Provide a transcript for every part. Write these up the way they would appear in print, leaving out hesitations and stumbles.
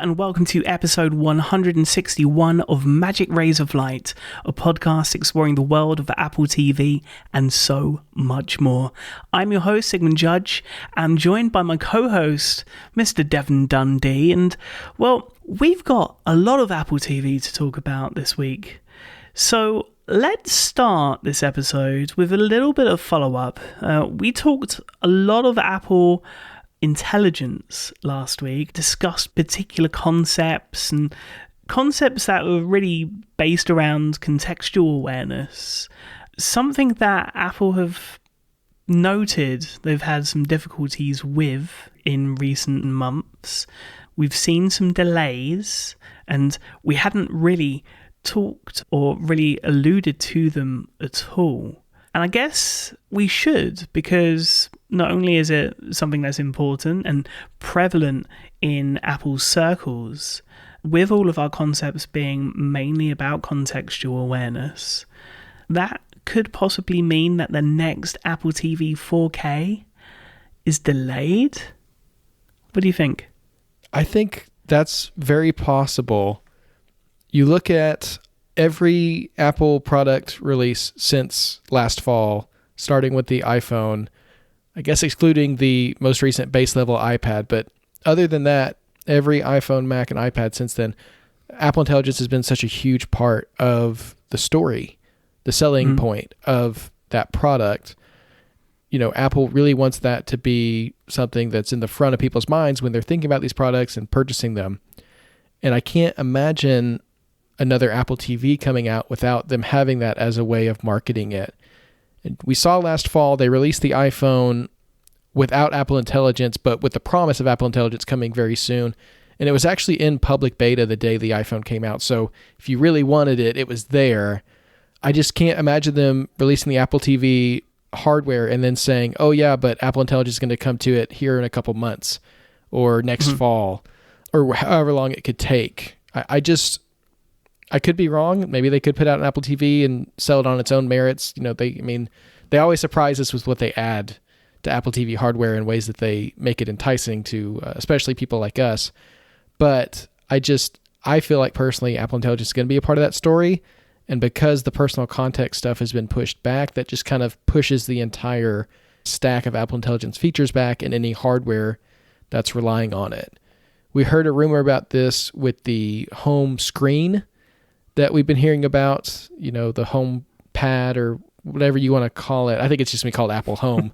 and welcome to episode 161 of Magic Rays of Light, a podcast exploring the world of Apple TV and so much more. I'm your host, Sigmund Judge. I'm joined by my co-host, Mr. Devon Dundee, and, well, we've got a lot of Apple TV to talk about this week. So let's start this episode with a little bit of follow-up. We talked a lot of Apple intelligence last week, discussed particular concepts and concepts that were really based around contextual awareness. Something that Apple have noted they've had some difficulties with in recent months. We've seen some delays, and we hadn't really talked or really alluded to them at all. And I guess we should, because not only is it something that's important and prevalent in Apple's circles, with all of our concepts being mainly about contextual awareness, that could possibly mean that the next Apple TV 4K is delayed. What do you think? I think that's very possible. You look at every Apple product release since last fall, starting with the iPhone, I guess excluding the most recent base level iPad, but other than that, every iPhone, Mac, and iPad since then, Apple Intelligence has been such a huge part of the story, the selling point of that product. You know, Apple really wants that to be something that's in the front of people's minds when they're thinking about these products and purchasing them. And I can't imagine another Apple TV coming out without them having that as a way of marketing it. And we saw last fall, they released the iPhone without Apple Intelligence, but with the promise of Apple Intelligence coming very soon. And it was actually in public beta the day the iPhone came out. So if you really wanted it, it was there. I just can't imagine them releasing the Apple TV hardware and then saying, oh yeah, but Apple Intelligence is going to come to it here in a couple months or next fall or however long it could take. I could be wrong. Maybe they could put out an Apple TV and sell it on its own merits. You know, they always surprise us with what they add to Apple TV hardware in ways that they make it enticing to, especially people like us. But I feel like personally, Apple Intelligence is going to be a part of that story. And because the personal context stuff has been pushed back, that just kind of pushes the entire stack of Apple Intelligence features back and any hardware that's relying on it. We heard a rumor about this with the home screen that we've been hearing about, you know, the home pad or whatever you want to call it. I think it's just going to be called Apple Home.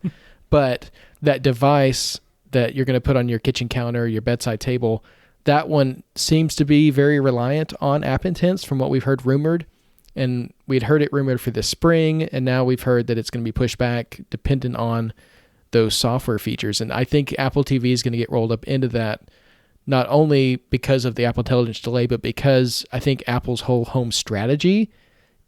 But that device that you're going to put on your kitchen counter, your bedside table, that one seems to be very reliant on App Intents from what we've heard rumored. And we'd heard it rumored for this spring, and now we've heard that it's going to be pushed back dependent on those software features. And I think Apple TV is going to get rolled up into that, not only because of the Apple Intelligence delay, but because I think Apple's whole home strategy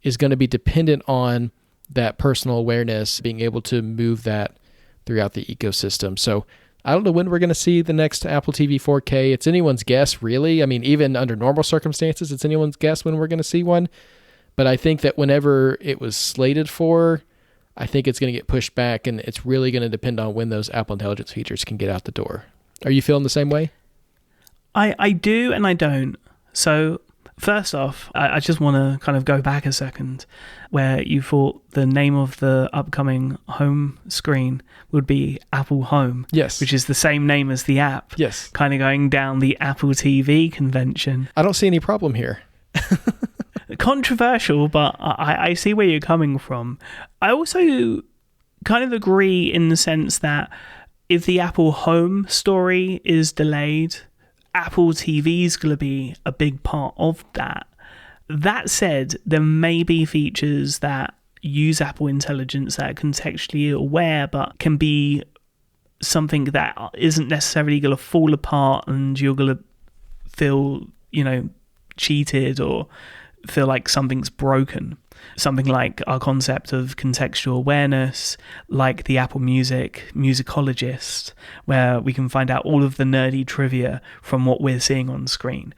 is going to be dependent on that personal awareness, being able to move that throughout the ecosystem. So I don't know when we're going to see the next Apple TV 4K. It's anyone's guess, really. I mean, even under normal circumstances, it's anyone's guess when we're going to see one. But I think that whenever it was slated for, I think it's going to get pushed back, and it's really going to depend on when those Apple Intelligence features can get out the door. Are you feeling the same way? I do and I don't. So first off, I just want to kind of go back a second where you thought the name of the upcoming home screen would be Apple Home. Yes. Which is the same name as the app. Yes. Kind of going down the Apple TV convention. I don't see any problem here. Controversial, but I see where you're coming from. I also kind of agree in the sense that if the Apple Home story is delayed, Apple TV is going to be a big part of that. That said, there may be features that use Apple Intelligence that are contextually aware, but can be something that isn't necessarily going to fall apart and you're going to feel, cheated or feel like something's broken. Something like our concept of contextual awareness, like the Apple Music musicologist, where we can find out all of the nerdy trivia from what we're seeing on screen.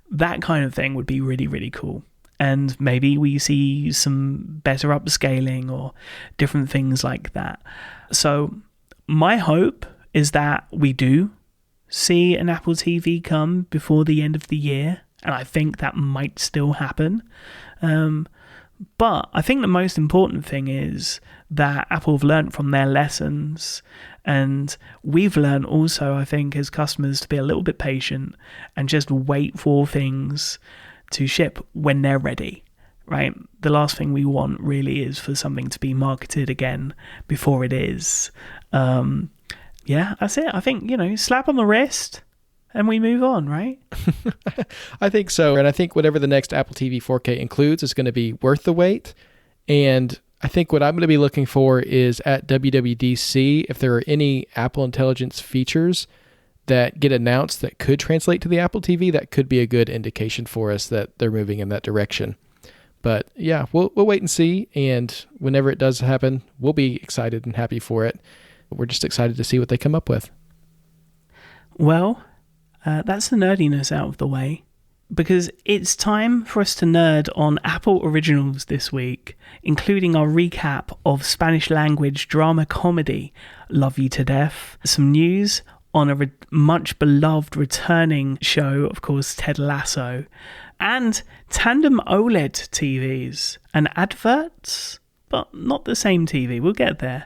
That kind of thing would be really, really cool. And maybe we see some better upscaling or different things like that. So my hope is that we do see an Apple TV come before the end of the year, and I think that might still happen. But I think the most important thing is that Apple have learned from their lessons, and we've learned also, I think, as customers, to be a little bit patient and just wait for things to ship when they're ready, right? The last thing we want really is for something to be marketed again before it is. Yeah, that's it. I think, slap on the wrist and we move on, right? I think so. And I think whatever the next Apple TV 4K includes is going to be worth the wait. And I think what I'm going to be looking for is at WWDC, if there are any Apple Intelligence features that get announced that could translate to the Apple TV, that could be a good indication for us that they're moving in that direction. But yeah, we'll wait and see. And whenever it does happen, we'll be excited and happy for it. We're just excited to see what they come up with. Well, that's the nerdiness out of the way, because it's time for us to nerd on Apple Originals this week, including our recap of Spanish language drama comedy Love You to Death, some news on a much beloved returning show, of course, Ted Lasso, and tandem OLED TVs and adverts, but not the same TV. We'll get there.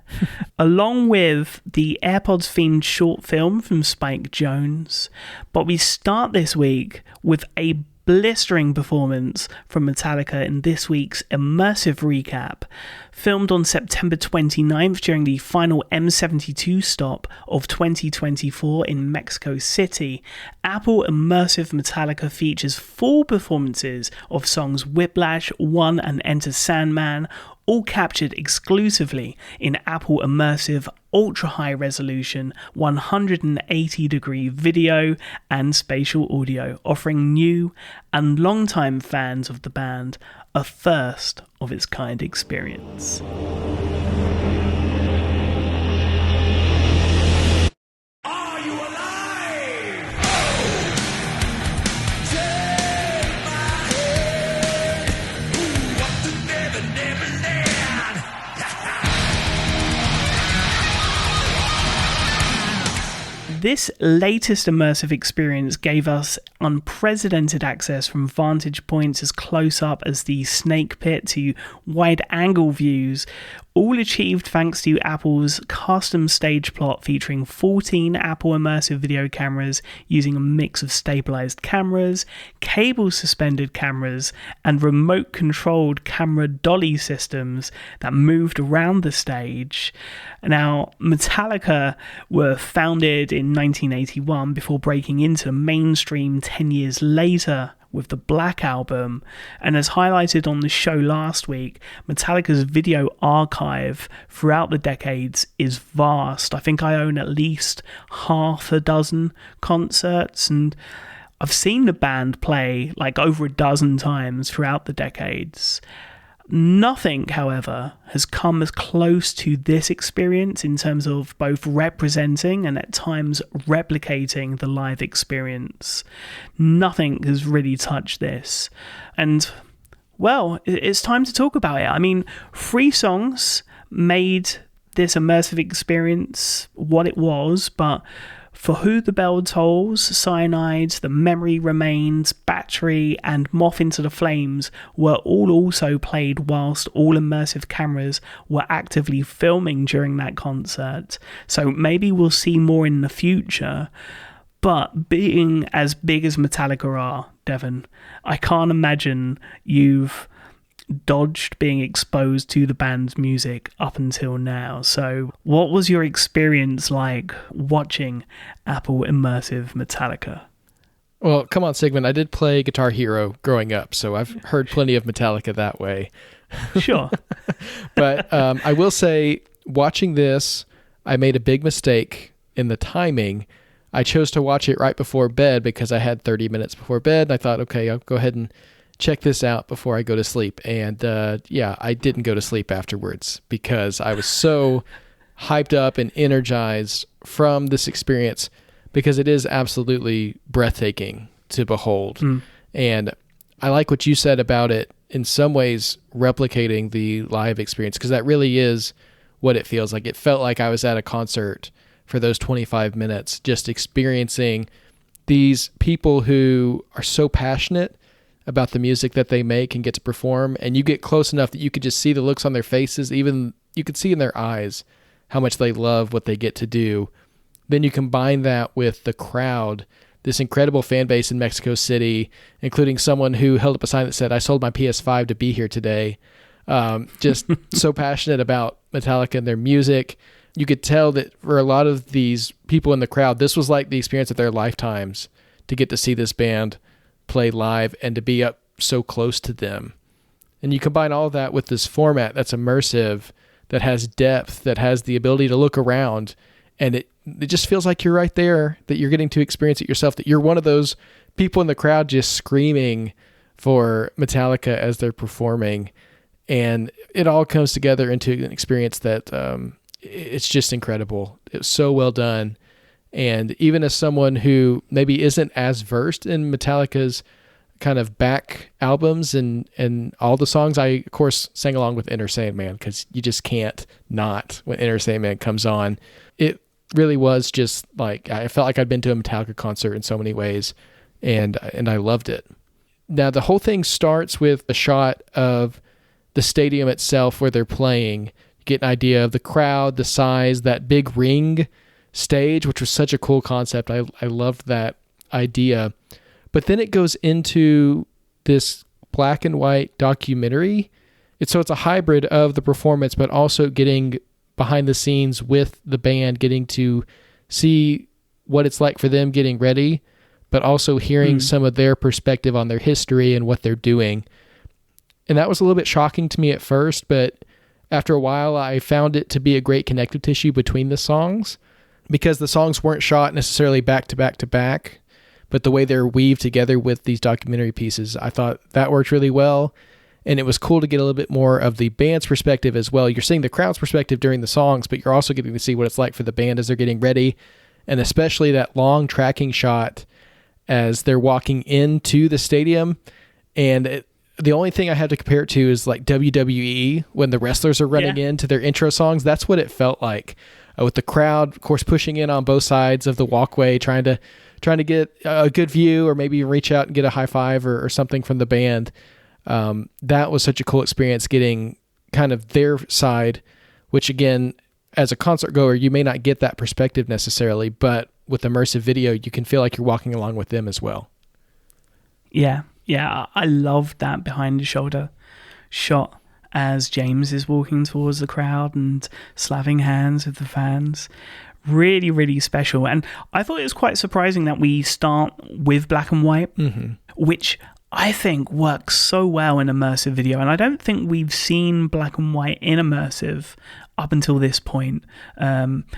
Along with the AirPods themed short film from Spike Jonze. But we start this week with a blistering performance from Metallica in this week's Immersive recap, filmed on September 29th during the final M72 stop of 2024 in Mexico City. Apple Immersive Metallica features full performances of songs Whiplash, One and Enter Sandman, all captured exclusively in Apple Immersive ultra-high resolution 180-degree video and spatial audio, offering new and long-time fans of the band a first-of-its-kind experience. This latest immersive experience gave us unprecedented access from vantage points as close up as the Snake Pit to wide angle views, all achieved thanks to Apple's custom stage plot featuring 14 Apple Immersive video cameras using a mix of stabilized cameras, cable suspended cameras, and remote controlled camera dolly systems that moved around the stage. Now, Metallica were founded in 1981 before breaking into the mainstream 10 years later with the Black Album, and as highlighted on the show last week, Metallica's video archive throughout the decades is vast. I think I own at least half a dozen concerts, and I've seen the band play like over a dozen times throughout the decades. Nothing, however, has come as close to this experience in terms of both representing and at times replicating the live experience. Nothing has really touched this. And, well, it's time to talk about it. I mean, 3 songs made this immersive experience what it was, but For Who the Bell Tolls, Cyanide, The Memory Remains, Battery, and Moth into the Flames were all also played whilst all immersive cameras were actively filming during that concert. So maybe we'll see more in the future. But being as big as Metallica are, Devon, I can't imagine you've dodged being exposed to the band's music up until now. So what was your experience like watching Apple Immersive Metallica? Well, come on, Sigmund. I did play Guitar Hero growing up, so I've heard plenty of Metallica that way. Sure. But I will say, watching this, I made a big mistake in the timing. I chose to watch it right before bed because I had 30 minutes before bed. And I thought, okay, I'll go ahead and check this out before I go to sleep. And I didn't go to sleep afterwards because I was so hyped up and energized from this experience, because it is absolutely breathtaking to behold. And I like what you said about it, in some ways replicating the live experience, because that really is what it feels like. It felt like I was at a concert for those 25 minutes, just experiencing these people who are so passionate about the music that they make and get to perform. And you get close enough that you could just see the looks on their faces. Even you could see in their eyes how much they love what they get to do. Then you combine that with the crowd, this incredible fan base in Mexico City, including someone who held up a sign that said, "I sold my PS5 to be here today." Just so passionate about Metallica and their music. You could tell that for a lot of these people in the crowd, this was like the experience of their lifetimes to get to see this band play live and to be up so close to them. And you combine all of that with this format that's immersive, that has depth, that has the ability to look around, and it just feels like you're right there, that you're getting to experience it yourself, that you're one of those people in the crowd just screaming for Metallica as they're performing. And it all comes together into an experience that it's just incredible. It was so well done. And even as someone who maybe isn't as versed in Metallica's kind of back albums and all the songs, I, of course, sang along with Enter Sandman, because you just can't not when Enter Sandman comes on. It really was just like, I felt like I'd been to a Metallica concert in so many ways, and I loved it. Now, the whole thing starts with a shot of the stadium itself where they're playing. You get an idea of the crowd, the size, that big ring stage, which was such a cool concept. I loved that idea. But then it goes into this black and white documentary. It's a hybrid of the performance, but also getting behind the scenes with the band, getting to see what it's like for them getting ready, but also hearing some of their perspective on their history and what they're doing. And that was a little bit shocking to me at first, but after a while, I found it to be a great connective tissue between the songs, because the songs weren't shot necessarily back to back to back, but the way they're weaved together with these documentary pieces, I thought that worked really well. And it was cool to get a little bit more of the band's perspective as well. You're seeing the crowd's perspective during the songs, but you're also getting to see what it's like for the band as they're getting ready. And especially that long tracking shot as they're walking into the stadium. And the only thing I had to compare it to is like WWE when the wrestlers are running into their intro songs. That's what it felt like, with the crowd, of course, pushing in on both sides of the walkway, trying to get a good view, or maybe reach out and get a high five or something from the band. That was such a cool experience, getting kind of their side, which again, as a concert goer, you may not get that perspective necessarily, but with immersive video, you can feel like you're walking along with them as well. Yeah, I loved that behind the shoulder shot as James is walking towards the crowd and slapping hands with the fans. Really, really special. And I thought it was quite surprising that we start with black and white, which I think works so well in immersive video. And I don't think we've seen black and white in immersive up until this point.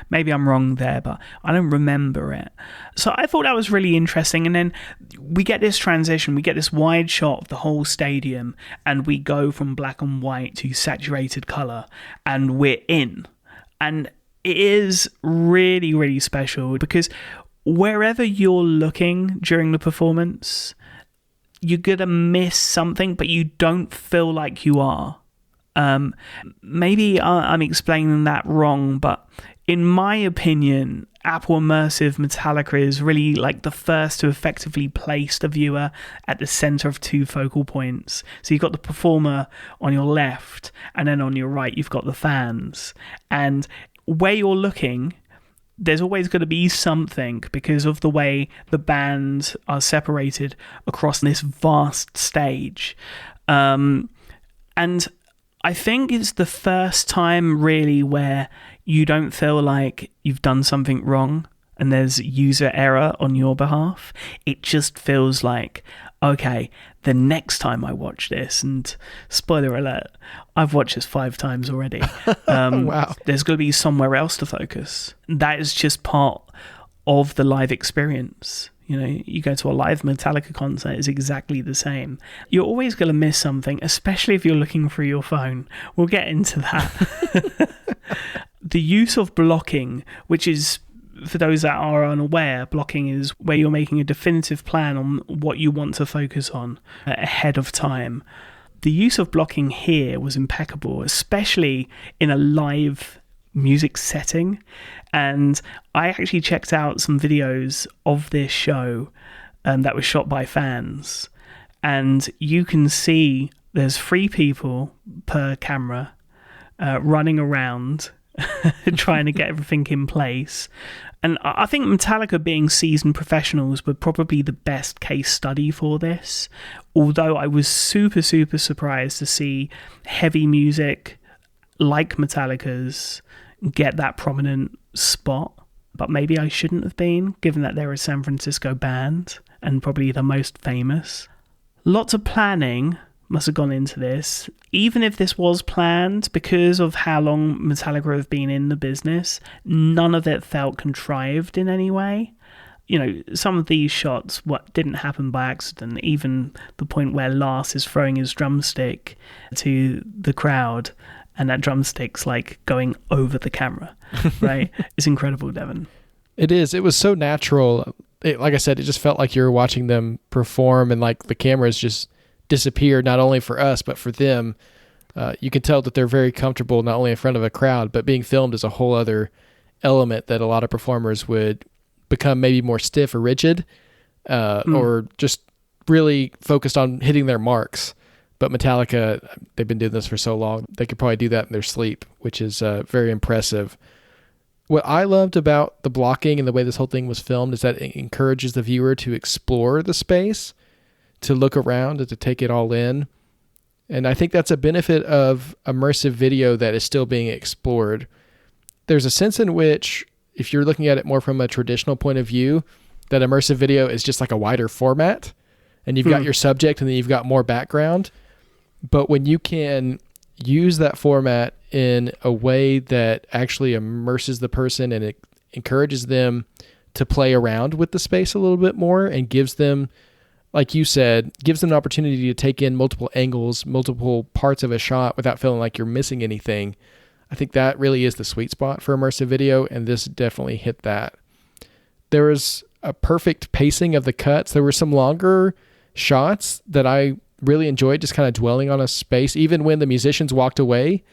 Maybe I'm wrong there, but I don't remember it. So I thought that was really interesting. And then we get this transition, we get this wide shot of the whole stadium, and we go from black and white to saturated color, and we're in. And it is really, really special, because wherever you're looking during the performance, you're gonna miss something, but you don't feel like you are. Maybe I'm explaining that wrong, but in my opinion, Apple Immersive Metallica is really like the first to effectively place the viewer at the center of two focal points. So you've got the performer on your left, and then on your right, you've got the fans. And where you're looking, there's always going to be something, because of the way the bands are separated across this vast stage. And I think it's the first time really where you don't feel like you've done something wrong and there's user error on your behalf. It just feels like, okay, the next time I watch this, and spoiler alert, I've watched this 5 times already. Wow. There's going to be somewhere else to focus. That is just part of the live experience. You know, you go to a live Metallica concert, it's exactly the same. You're always going to miss something, especially if you're looking through your phone. We'll get into that. The use of blocking, which is, for those that are unaware, blocking is where you're making a definitive plan on what you want to focus on ahead of time. The use of blocking here was impeccable, especially in a live music setting. And I actually checked out some videos of this show that was shot by fans. And you can see there's 3 people per camera running around trying to get everything in place. And I think Metallica, being seasoned professionals, were probably the best case study for this. Although I was super, super surprised to see heavy music like Metallica's get that prominent spot. But maybe I shouldn't have been, given that they're a San Francisco band and probably the most famous. Lots of planning must have gone into this. Even if this was planned, because of how long Metallica have been in the business, none of it felt contrived in any way. You know, some of these shots didn't happen by accident. Even the point where Lars is throwing his drumstick to the crowd and that drumstick's like going over the camera, right? It's incredible, Devin. It is. It was so natural. Like I said, it just felt like you were watching them perform, and like the cameras just disappeared, not only for us, but for them. You can tell that they're very comfortable, not only in front of a crowd, but being filmed is a whole other element that a lot of performers would become maybe more stiff or rigid, or just really focused on hitting their marks. But Metallica, they've been doing this for so long, they could probably do that in their sleep, which is very impressive. What I loved about the blocking and the way this whole thing was filmed is that it encourages the viewer to explore the space, to look around and to take it all in. And I think that's a benefit of immersive video that is still being explored. There's a sense in which, if you're looking at it more from a traditional point of view, that immersive video is just like a wider format, and you've got your subject and then you've got more background. But when you can use that format in a way that actually immerses the person and it encourages them to play around with the space a little bit more and gives them, like you said, gives them an opportunity to take in multiple angles, multiple parts of a shot without feeling like you're missing anything. I think that really is the sweet spot for immersive video, and this definitely hit that. There was a perfect pacing of the cuts. There were some longer shots that I really enjoyed, just kind of dwelling on a space. Even when the musicians walked away,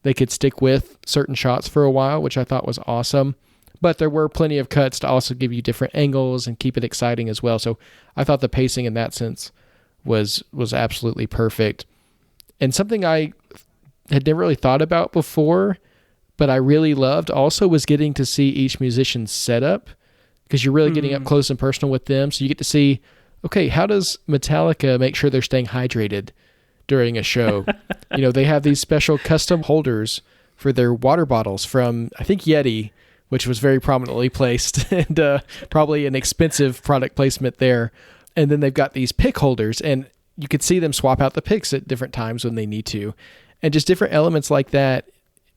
they could stick with certain shots for a while, which I thought was awesome. But there were plenty of cuts to also give you different angles and keep it exciting as well. So I thought the pacing in that sense was absolutely perfect. And something I had never really thought about before, but I really loved also, was getting to see each musician's setup, because you're really getting up close and personal with them. So you get to see, okay, how does Metallica make sure they're staying hydrated during a show? You know, they have these special custom holders for their water bottles from, I think, Yeti, which was very prominently placed, and probably an expensive product placement there. And then they've got these pick holders, and you could see them swap out the picks at different times when they need to. And just different elements like that.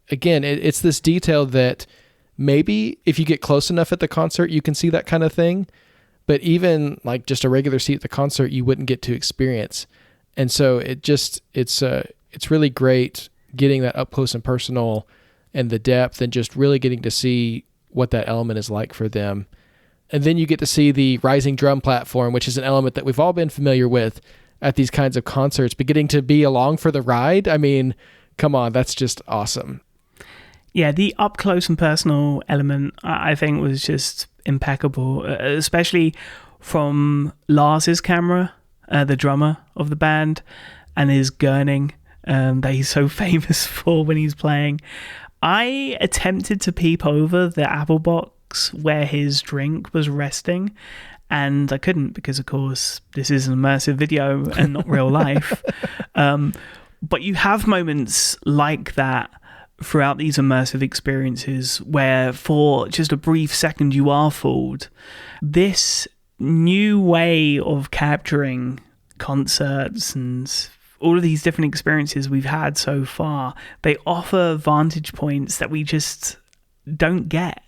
Again, it's this detail that maybe if you get close enough at the concert, you can see that kind of thing. But even like just a regular seat at the concert, you wouldn't get to experience. And so it's really great getting that up close and personal, and the depth, and just really getting to see what that element is like for them. And then you get to see the rising drum platform, which is an element that we've all been familiar with at these kinds of concerts, but getting to be along for the ride, I mean, come on, that's just awesome. Yeah, the up close and personal element, I think, was just impeccable, especially from Lars's camera, the drummer of the band, and his gurning that he's so famous for when he's playing. I attempted to peep over the Apple box where his drink was resting, and I couldn't, because of course this is an immersive video and not real life. But you have moments like that throughout these immersive experiences where for just a brief second you are fooled. This new way of capturing concerts and all of these different experiences we've had so far, they offer vantage points that we just don't get,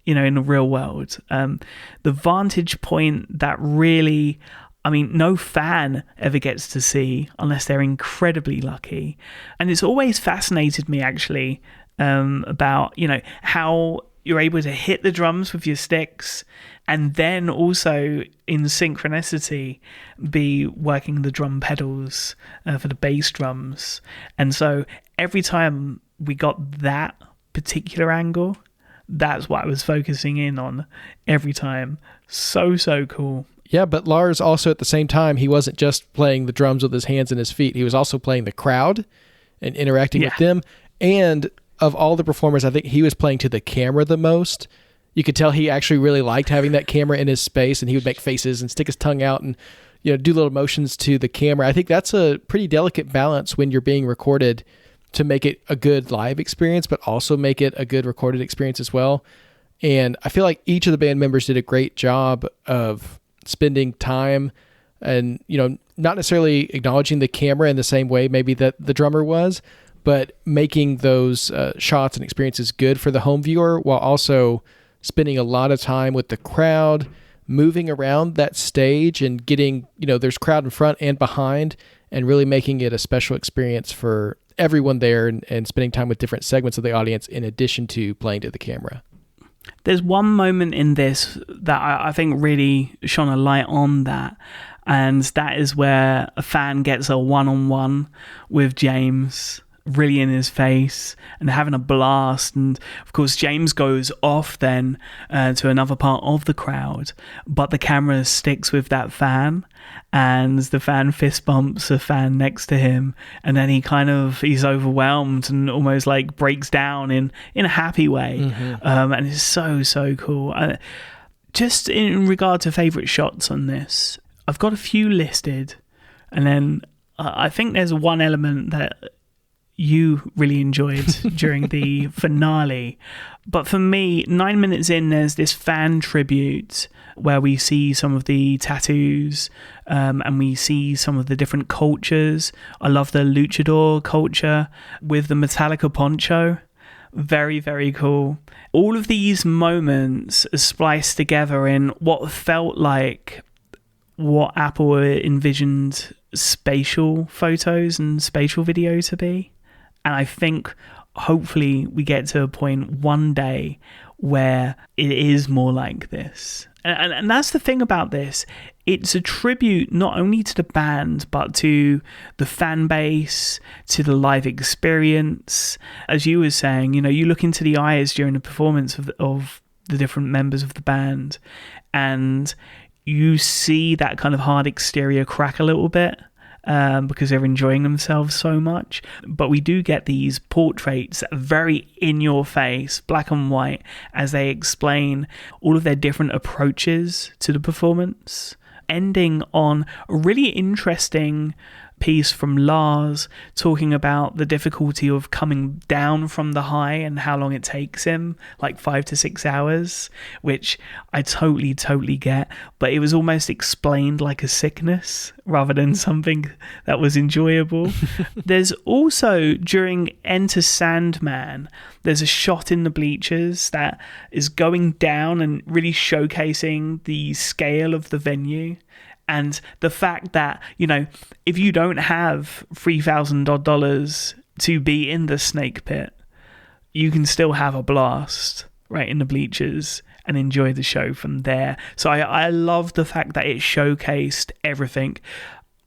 you know, in the real world. The vantage point that really, I mean, no fan ever gets to see unless they're incredibly lucky. And it's always fascinated me, actually, about, you know, how you're able to hit the drums with your sticks and then also in synchronicity be working the drum pedals for the bass drums. And so every time we got that particular angle, that's what I was focusing in on every time. So cool. Yeah, but Lars also at the same time, he wasn't just playing the drums with his hands and his feet. He was also playing the crowd and interacting with them. And of all the performers, I think he was playing to the camera the most. You could tell he actually really liked having that camera in his space, and he would make faces and stick his tongue out and do little motions to the camera. I think that's a pretty delicate balance when you're being recorded to make it a good live experience, but also make it a good recorded experience as well. And I feel like each of the band members did a great job of spending time and, not necessarily acknowledging the camera in the same way maybe that the drummer was, but making those shots and experiences good for the home viewer while also spending a lot of time with the crowd, moving around that stage and getting, there's crowd in front and behind, and really making it a special experience for everyone there and spending time with different segments of the audience in addition to playing to the camera. There's one moment in this that I think really shone a light on that, and that is where a fan gets a one-on-one with James, really in his face and having a blast. And of course James goes off then to another part of the crowd, but the camera sticks with that fan, and the fan fist bumps a fan next to him, and then he's overwhelmed and almost like breaks down in a happy way. And it's so cool. Just in regard to favorite shots on this, I've got a few listed, and then I think there's one element that you really enjoyed during the finale. But for me, 9 minutes in, there's this fan tribute where we see some of the tattoos and we see some of the different cultures. I love the luchador culture with the Metallica poncho. Very, very cool. All of these moments are spliced together in what felt like what Apple envisioned spatial photos and spatial video to be. And I think hopefully we get to a point one day where it is more like this. And that's the thing about this. It's a tribute not only to the band, but to the fan base, to the live experience. As you were saying, you look into the eyes during the performance of the different members of the band, and you see that kind of hard exterior crack a little bit. Because they're enjoying themselves so much. But we do get these portraits very in your face, black and white, as they explain all of their different approaches to the performance, ending on a really interesting piece from Lars talking about the difficulty of coming down from the high and how long it takes him, like 5 to 6 hours, which I totally get, but it was almost explained like a sickness rather than something that was enjoyable. There's also, during Enter Sandman, there's a shot in the bleachers that is going down and really showcasing the scale of the venue. And the fact that, if you don't have $3,000 to be in the snake pit, you can still have a blast right in the bleachers and enjoy the show from there. So I love the fact that it showcased everything,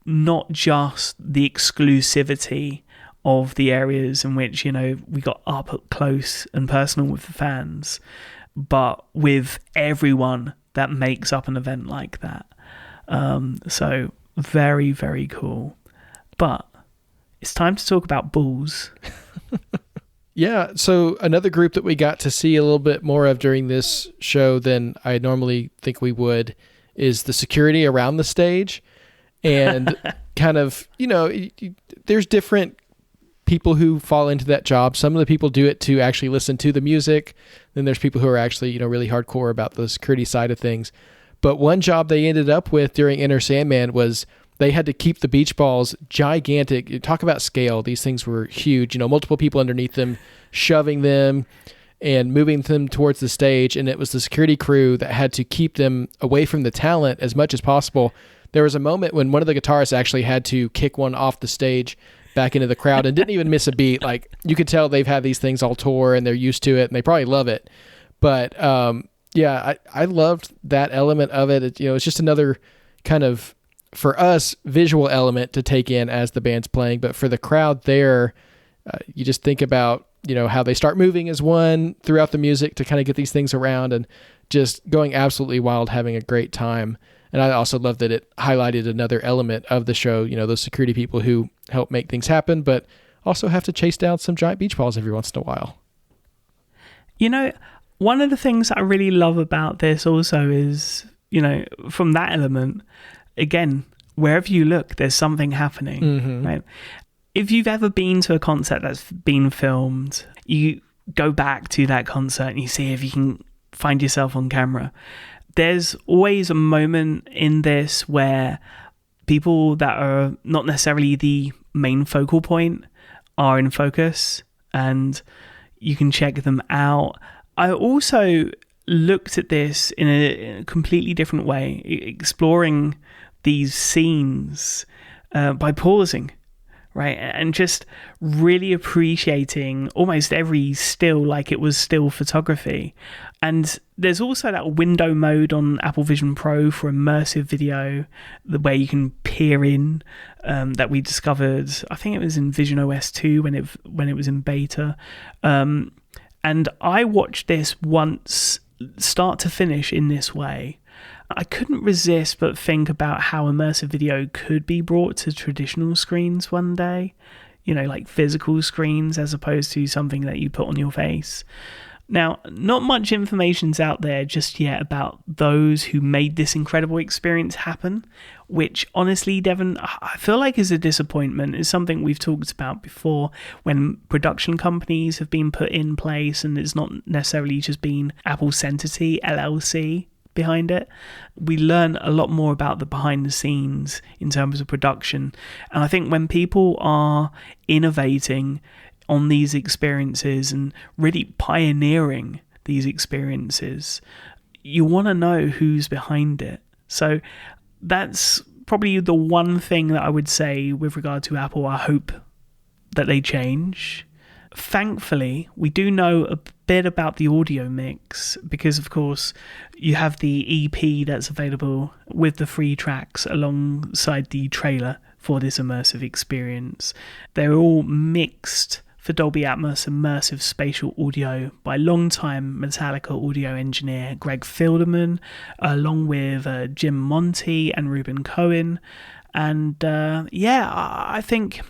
not just the exclusivity of the areas in which, we got up close and personal with the fans, but with everyone that makes up an event like that. So very, very cool. But it's time to talk about bulls. Yeah, so another group that we got to see a little bit more of during this show than I normally think we would is the security around the stage. And kind of, there's different people who fall into that job. Some of the people do it to actually listen to the music. Then there's people who are actually, really hardcore about the security side of things. But one job they ended up with during Enter Sandman was they had to keep the beach balls gigantic. Talk about scale. These things were huge. Multiple people underneath them, shoving them and moving them towards the stage. And it was the security crew that had to keep them away from the talent as much as possible. There was a moment when one of the guitarists actually had to kick one off the stage back into the crowd and didn't even miss a beat. Like, you could tell they've had these things all tour and they're used to it and they probably love it. But, yeah, I loved that element of it. It's just another kind of, for us, visual element to take in as the band's playing. But for the crowd there, you just think about how they start moving as one throughout the music to kind of get these things around, and just going absolutely wild, having a great time. And I also love that it highlighted another element of the show, those security people who help make things happen, but also have to chase down some giant beach balls every once in a while. One of the things I really love about this also is, from that element, again, wherever you look, there's something happening, right? If you've ever been to a concert that's been filmed, you go back to that concert and you see if you can find yourself on camera. There's always a moment in this where people that are not necessarily the main focal point are in focus, and you can check them out. I also looked at this in a completely different way, exploring these scenes by pausing, right? And just really appreciating almost every still like it was still photography. And there's also that window mode on Apple Vision Pro for immersive video, where you can peer in, that we discovered, I think it was in Vision OS 2 when it was in beta. And I watched this once, start to finish in this way. I couldn't resist but think about how immersive video could be brought to traditional screens one day, like physical screens as opposed to something that you put on your face. Now, not much information's out there just yet about those who made this incredible experience happen, which honestly, Devon, I feel like is a disappointment. It's something we've talked about before when production companies have been put in place and it's not necessarily just been Apple Centity LLC behind it. We learn a lot more about the behind the scenes in terms of production. And I think when people are innovating on these experiences and really pioneering these experiences, you want to know who's behind it. So that's probably the one thing that I would say with regard to Apple. I hope that they change. Thankfully, we do know a bit about the audio mix because, of course, you have the EP that's available with the free tracks alongside the trailer for this immersive experience. They're all mixed for Dolby Atmos immersive spatial audio by longtime Metallica audio engineer Greg Filderman, along with Jim Monty and Ruben Cohen. And I think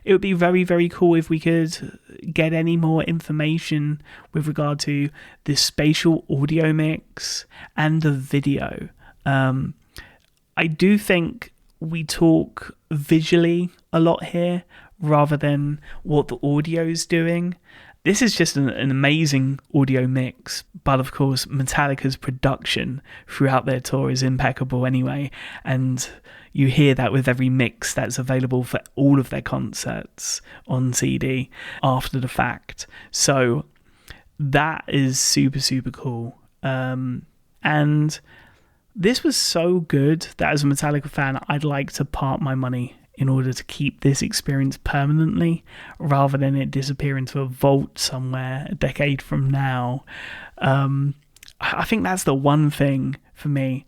it would be very, very cool if we could get any more information with regard to this spatial audio mix and the video. I do think we talk visually a lot here rather than what the audio's doing. This is just an amazing audio mix, but of course Metallica's production throughout their tour is impeccable anyway, and you hear that with every mix that's available for all of their concerts on CD after the fact. So that is super, super cool. And this was so good that as a Metallica fan, I'd like to part my money in order to keep this experience permanently, rather than it disappear into a vault somewhere a decade from now. I think that's the one thing for me.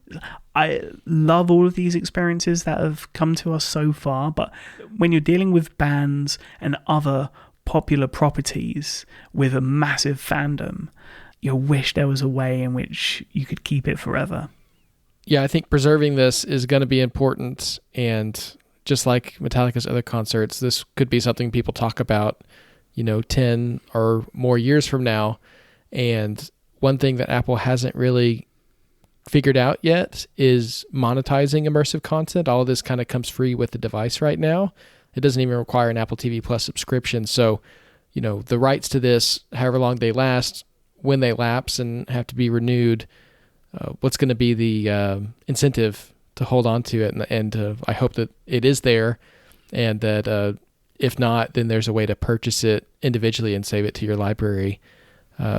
I love all of these experiences that have come to us so far, but when you're dealing with bands and other popular properties with a massive fandom, you wish there was a way in which you could keep it forever. Yeah, I think preserving this is going to be important, and just like Metallica's other concerts, this could be something people talk about, 10 or more years from now. And one thing that Apple hasn't really figured out yet is monetizing immersive content. All of this kind of comes free with the device right now. It doesn't even require an Apple TV Plus subscription. So, the rights to this, however long they last, when they lapse and have to be renewed, what's going to be the incentive to hold on to it, and I hope that it is there, and that if not, then there's a way to purchase it individually and save it to your library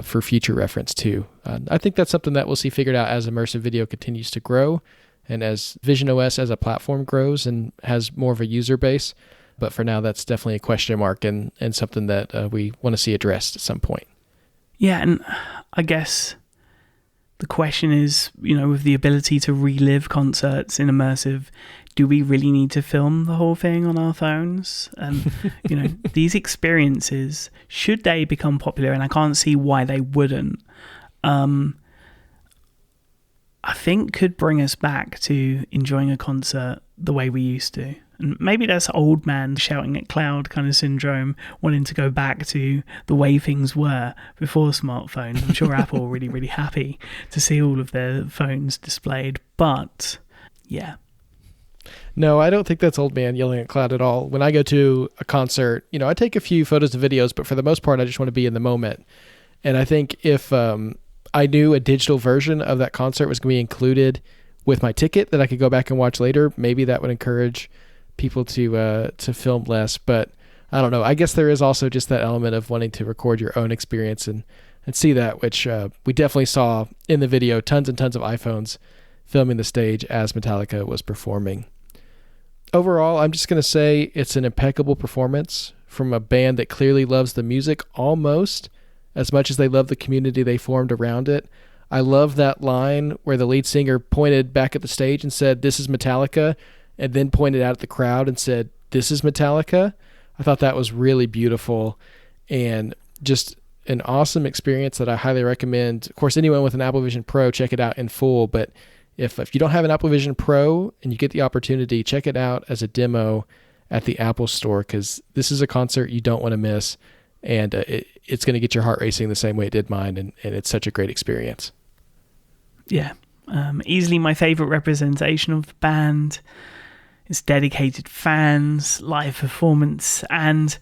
for future reference too. I think that's something that we'll see figured out as immersive video continues to grow, and as Vision OS as a platform grows and has more of a user base. But for now, that's definitely a question mark and something that we want to see addressed at some point. Yeah, and I guess The question is, with the ability to relive concerts in immersive, do we really need to film the whole thing on our phones? These experiences, should they become popular, and I can't see why they wouldn't, I think could bring us back to enjoying a concert the way we used to. And maybe that's old man shouting at cloud kind of syndrome, wanting to go back to the way things were before smartphones. I'm sure Apple are really, really happy to see all of their phones displayed. But, yeah. No, I don't think that's old man yelling at cloud at all. When I go to a concert, I take a few photos and videos, but for the most part, I just want to be in the moment. And I think if I knew a digital version of that concert was going to be included with my ticket that I could go back and watch later, maybe that would encourage people to film less. But I don't know. I guess there is also just that element of wanting to record your own experience and see that, which we definitely saw in the video. Tons and tons of iPhones filming the stage as Metallica was performing. Overall, I'm just going to say it's an impeccable performance from a band that clearly loves the music almost as much as they love the community they formed around it. I love that line where the lead singer pointed back at the stage and said, "This is Metallica," and then pointed out at the crowd and said, "This is Metallica." I thought that was really beautiful and just an awesome experience that I highly recommend. Of course, anyone with an Apple Vision Pro, check it out in full, but if you don't have an Apple Vision Pro and you get the opportunity, check it out as a demo at the Apple Store, because this is a concert you don't want to miss, and it's going to get your heart racing the same way it did mine, and it's such a great experience. Yeah, easily my favorite representation of the band. It's dedicated fans, live performance, and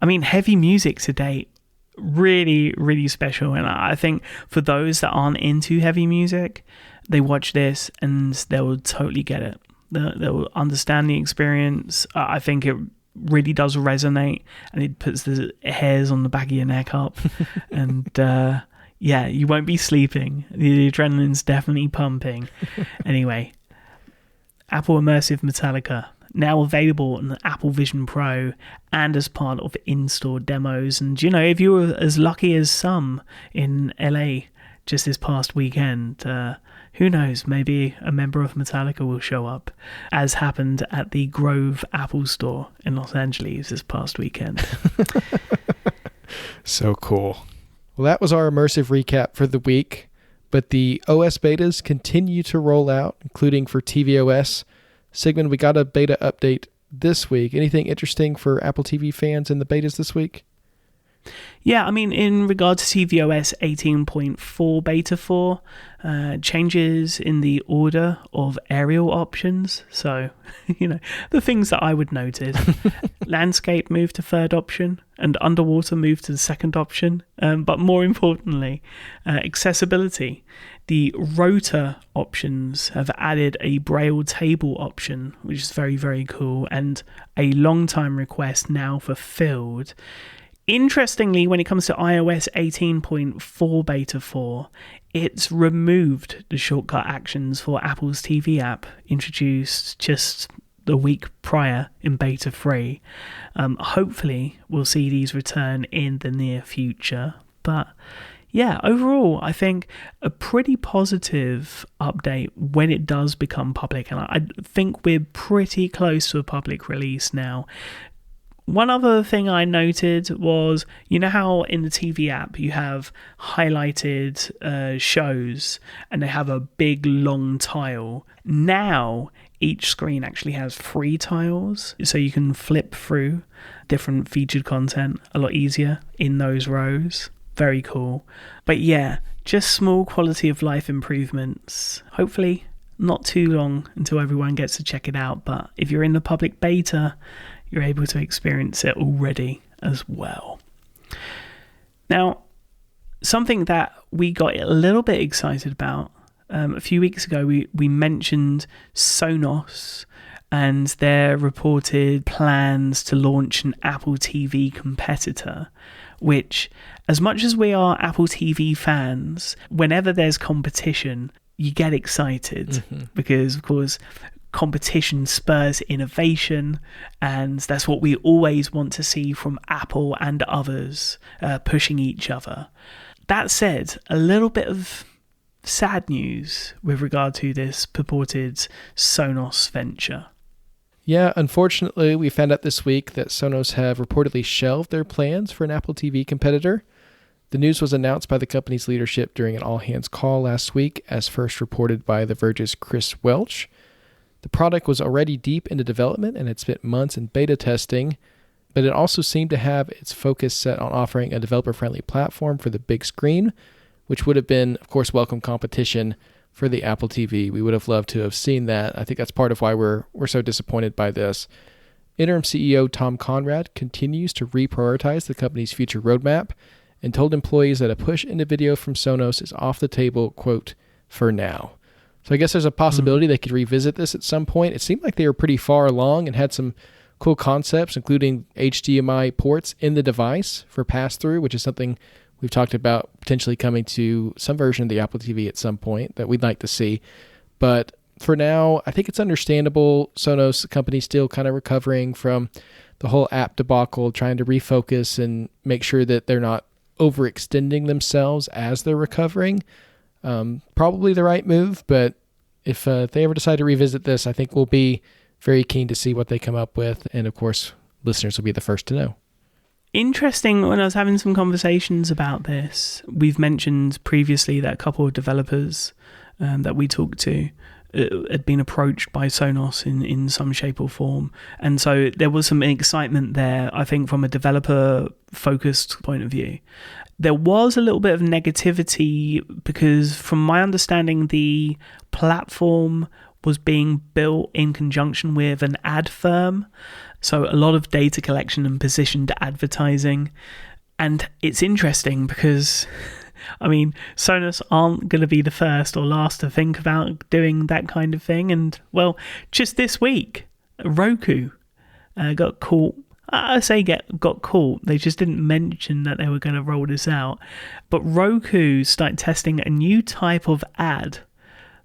heavy music to date. Really, really special. And I think for those that aren't into heavy music, they watch this and they will totally get it. They'll understand the experience. I think it really does resonate, and it puts the hairs on the back of your neck up. And yeah, you won't be sleeping. The adrenaline's definitely pumping. Anyway, Apple Immersive Metallica, now available on the Apple Vision Pro and as part of in-store demos. And, if you were as lucky as some in LA just this past weekend, who knows, maybe a member of Metallica will show up, as happened at the Grove Apple Store in Los Angeles this past weekend. So cool. Well, that was our immersive recap for the week, but the OS betas continue to roll out, including for tvOS. Sigmund, we got a beta update this week. Anything interesting for Apple TV fans in the betas this week? Yeah, in regard to tvOS 18.4 Beta 4, changes in the order of aerial options. So, the things that I would notice. Landscape moved to third option, and underwater moved to the second option. But more importantly, accessibility. The rotor options have added a Braille table option, which is very, very cool, and a long time request now fulfilled. Interestingly, when it comes to iOS 18.4 Beta 4, it's removed the shortcut actions for Apple's TV app, introduced just the week prior in Beta 3. Hopefully, we'll see these return in the near future. But yeah, overall, I think a pretty positive update when it does become public. And I think we're pretty close to a public release now. One other thing I noted was, how in the TV app you have highlighted shows and they have a big long tile. Now each screen actually has 3 tiles, so you can flip through different featured content a lot easier in those rows. Very cool. But yeah, just small quality of life improvements. Hopefully not too long until everyone gets to check it out, but if you're in the public beta, you're able to experience it already as well. Now, something that we got a little bit excited about, a few weeks ago, we mentioned Sonos and their reported plans to launch an Apple TV competitor, which, as much as we are Apple TV fans, whenever there's competition, you get excited because, of course, competition spurs innovation, and that's what we always want to see from Apple and others, pushing each other. That said, a little bit of sad news with regard to this purported Sonos venture. Yeah, unfortunately, we found out this week that Sonos have reportedly shelved their plans for an Apple TV competitor. The news was announced by the company's leadership during an all-hands call last week, as first reported by The Verge's Chris Welch. The product was already deep into development and had spent months in beta testing, but it also seemed to have its focus set on offering a developer-friendly platform for the big screen, which would have been, of course, welcome competition for the Apple TV. We would have loved to have seen that. I think that's part of why we're so disappointed by this. Interim CEO Tom Conrad continues to reprioritize the company's future roadmap and told employees that a push into video from Sonos is off the table, quote, for now. So I guess there's a possibility they could revisit this at some point. It seemed like they were pretty far along and had some cool concepts, including HDMI ports in the device for pass-through, which is something we've talked about potentially coming to some version of the Apple TV at some point that we'd like to see. But for now, I think it's understandable. Sonos, the company's still kind of recovering from the whole app debacle, trying to refocus and make sure that they're not overextending themselves as they're recovering. Probably the right move, but if they ever decide to revisit this, I think we'll be very keen to see what they come up with. And of course, listeners will be the first to know. Interesting, when I was having some conversations about this, we've mentioned previously that a couple of developers that we talked to had been approached by Sonos in some shape or form. And so there was some excitement there, I think, from a developer-focused point of view. There was a little bit of negativity because, from my understanding, the platform was being built in conjunction with an ad firm. So a lot of data collection and positioned advertising. And it's interesting because, I mean, Sonos aren't going to be the first or last to think about doing that kind of thing. And, well, just this week, Roku got caught. I say got caught. They just didn't mention that they were going to roll this out. But Roku started testing a new type of ad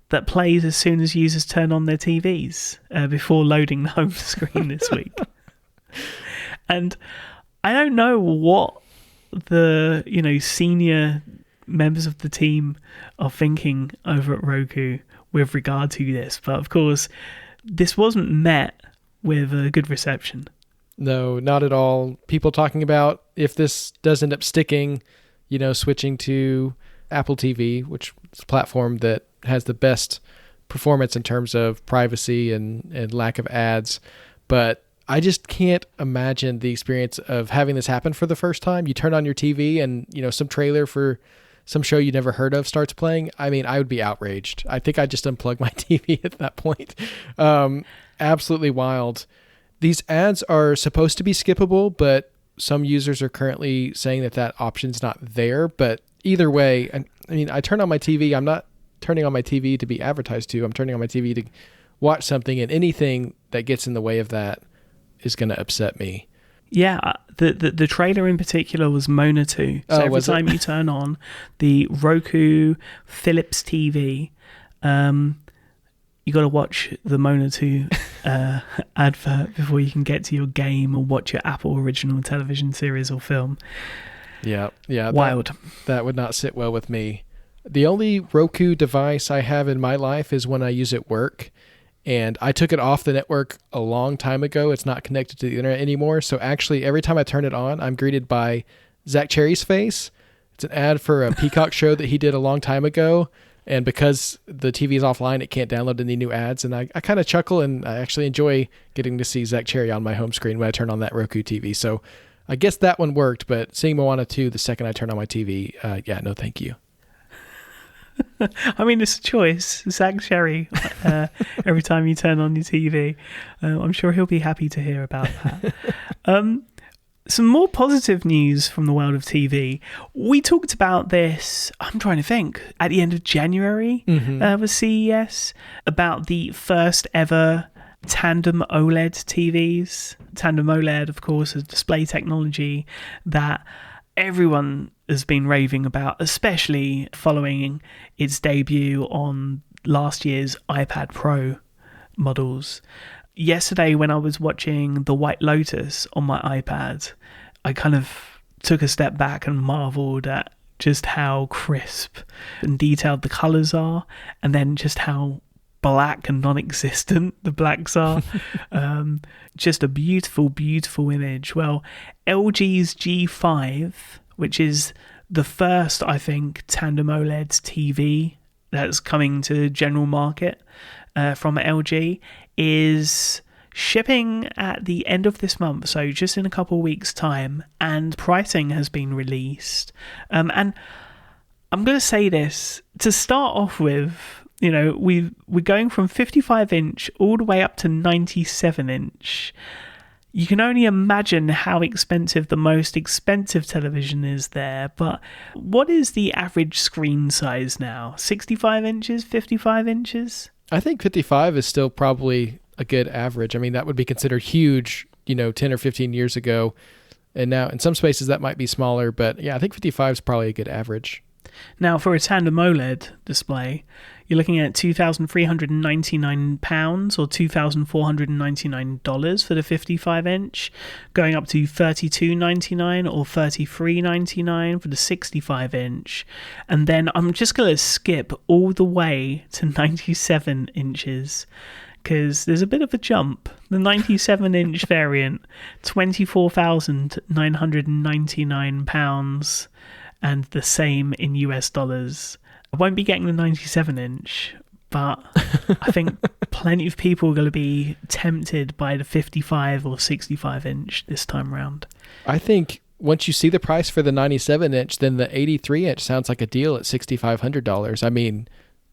that plays as soon as users turn on their TVs before loading the home screen this week. And I don't know what the senior members of the team are thinking over at Roku with regard to this, but of course this wasn't met with a good reception. No, not at all. People talking about if this does end up sticking, switching to Apple TV, which is a platform that has the best performance in terms of privacy and lack of ads. But I just can't imagine the experience of having this happen for the first time. You turn on your TV and, some trailer for some show you never heard of starts playing. I mean, I would be outraged. I think I'd just unplug my TV at that point. Absolutely wild. These ads are supposed to be skippable, but some users are currently saying that option's not there. But either way, I turn on my TV. I'm not turning on my TV to be advertised to. I'm turning on my TV to watch something, and anything that gets in the way of that is going to upset me. Yeah, the trailer in particular was Mona 2. So every time you turn on the Roku Philips TV, you got to watch the Mona 2 advert before you can get to your game or watch your Apple original television series or film. Yeah. Wild. That would not sit well with me. The only Roku device I have in my life is when I use it at work. And I took it off the network a long time ago. It's not connected to the internet anymore. So actually, every time I turn it on, I'm greeted by Zach Cherry's face. It's an ad for a Peacock show that he did a long time ago. And because the TV is offline, it can't download any new ads. And I kind of chuckle, and I actually enjoy getting to see Zach Cherry on my home screen when I turn on that Roku TV. So I guess that one worked. But seeing Moana 2 the second I turn on my TV, no thank you. I mean, it's a choice. Zach Cherry, every time you turn on your TV. I'm sure he'll be happy to hear about that. Some more positive news from the world of TV. We talked about this, I'm trying to think, at the end of January with CES, about the first ever tandem OLED TVs. Tandem OLED, of course, is display technology that everyone has been raving about, especially following its debut on last year's iPad Pro models. Yesterday, when I was watching The White Lotus on my iPad, I kind of took a step back and marveled at just how crisp and detailed the colours are, and then just how black and non-existent the blacks are. Just a beautiful, beautiful image. Well, LG's G5, which is the first, I think, tandem OLED TV that's coming to general market from LG, is shipping at the end of this month, so just in a couple of weeks' time, and pricing has been released. And I'm going to say this to start off with. We're going from 55-inch all the way up to 97-inch. You can only imagine how expensive the most expensive television is there. But what is the average screen size now? 65 inches, 55 inches? I think 55 is still probably a good average. I mean, that would be considered huge, 10 or 15 years ago. And now in some spaces that might be smaller. But yeah, I think 55 is probably a good average. Now, for a tandem OLED display, you're looking at £2,399 or $2,499 for the 55-inch, going up to $3,299 or $3,399 for the 65-inch. And then I'm just going to skip all the way to 97 inches because there's a bit of a jump. The 97-inch variant, £24,999. And the same in US dollars. I won't be getting the 97-inch, but I think plenty of people are going to be tempted by the 55 or 65-inch this time around. I think once you see the price for the 97-inch, then the 83-inch sounds like a deal at $6,500. I mean,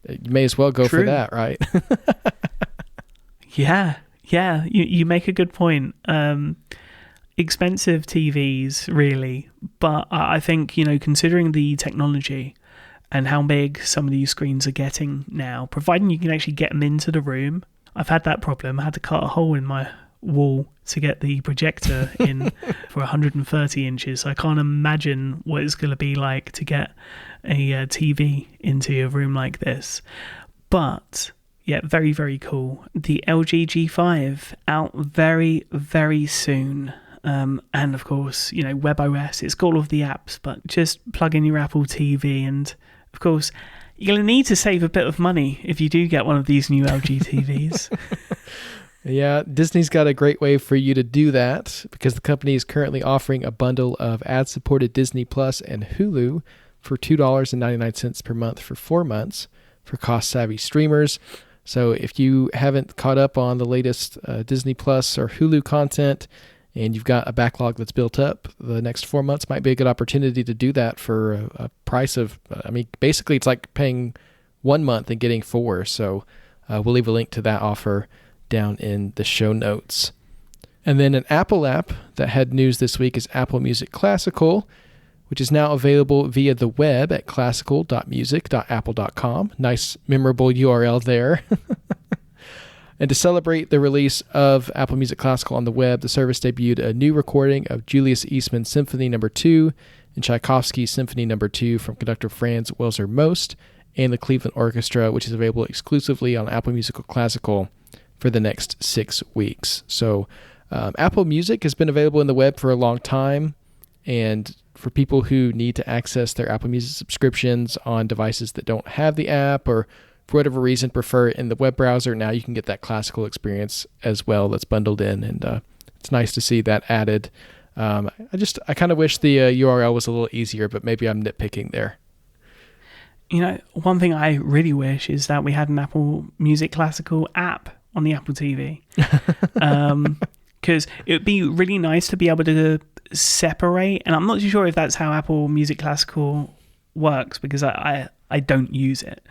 you may as well go for that, right? Yeah, you make a good point. Expensive TVs, really, but I think, considering the technology and how big some of these screens are getting now, providing you can actually get them into the room. I've had that problem. I had to cut a hole in my wall to get the projector in for 130 inches. I can't imagine what it's going to be like to get a TV into a room like this. But yeah, very, very cool. The LG G5 out very, very soon. And of course, WebOS, it's got all of the apps, but just plug in your Apple TV. And of course, you're going to need to save a bit of money if you do get one of these new LG TVs. Yeah, Disney's got a great way for you to do that because the company is currently offering a bundle of ad-supported Disney Plus and Hulu for $2.99 per month for 4 months for cost-savvy streamers. So if you haven't caught up on the latest Disney Plus or Hulu content, and you've got a backlog that's built up, the next 4 months might be a good opportunity to do that for a price of, basically it's like paying 1 month and getting 4. So we'll leave a link to that offer down in the show notes. And then an Apple app that had news this week is Apple Music Classical, which is now available via the web at classical.music.apple.com. Nice, memorable URL there. And to celebrate the release of Apple Music Classical on the web, the service debuted a new recording of Julius Eastman's Symphony No. 2 and Tchaikovsky's Symphony No. 2 from conductor Franz Welser Most and the Cleveland Orchestra, which is available exclusively on Apple Music Classical for the next 6 weeks. So Apple Music has been available in the web for a long time, and for people who need to access their Apple Music subscriptions on devices that don't have the app or for whatever reason prefer it in the web browser, now you can get that classical experience as well that's bundled in, and it's nice to see that added. I kind of wish the URL was a little easier, but maybe I'm nitpicking there. One thing I really wish is that we had an Apple Music Classical app on the Apple TV. Because it would be really nice to be able to separate, and I'm not too sure if that's how Apple Music Classical works because I don't use it.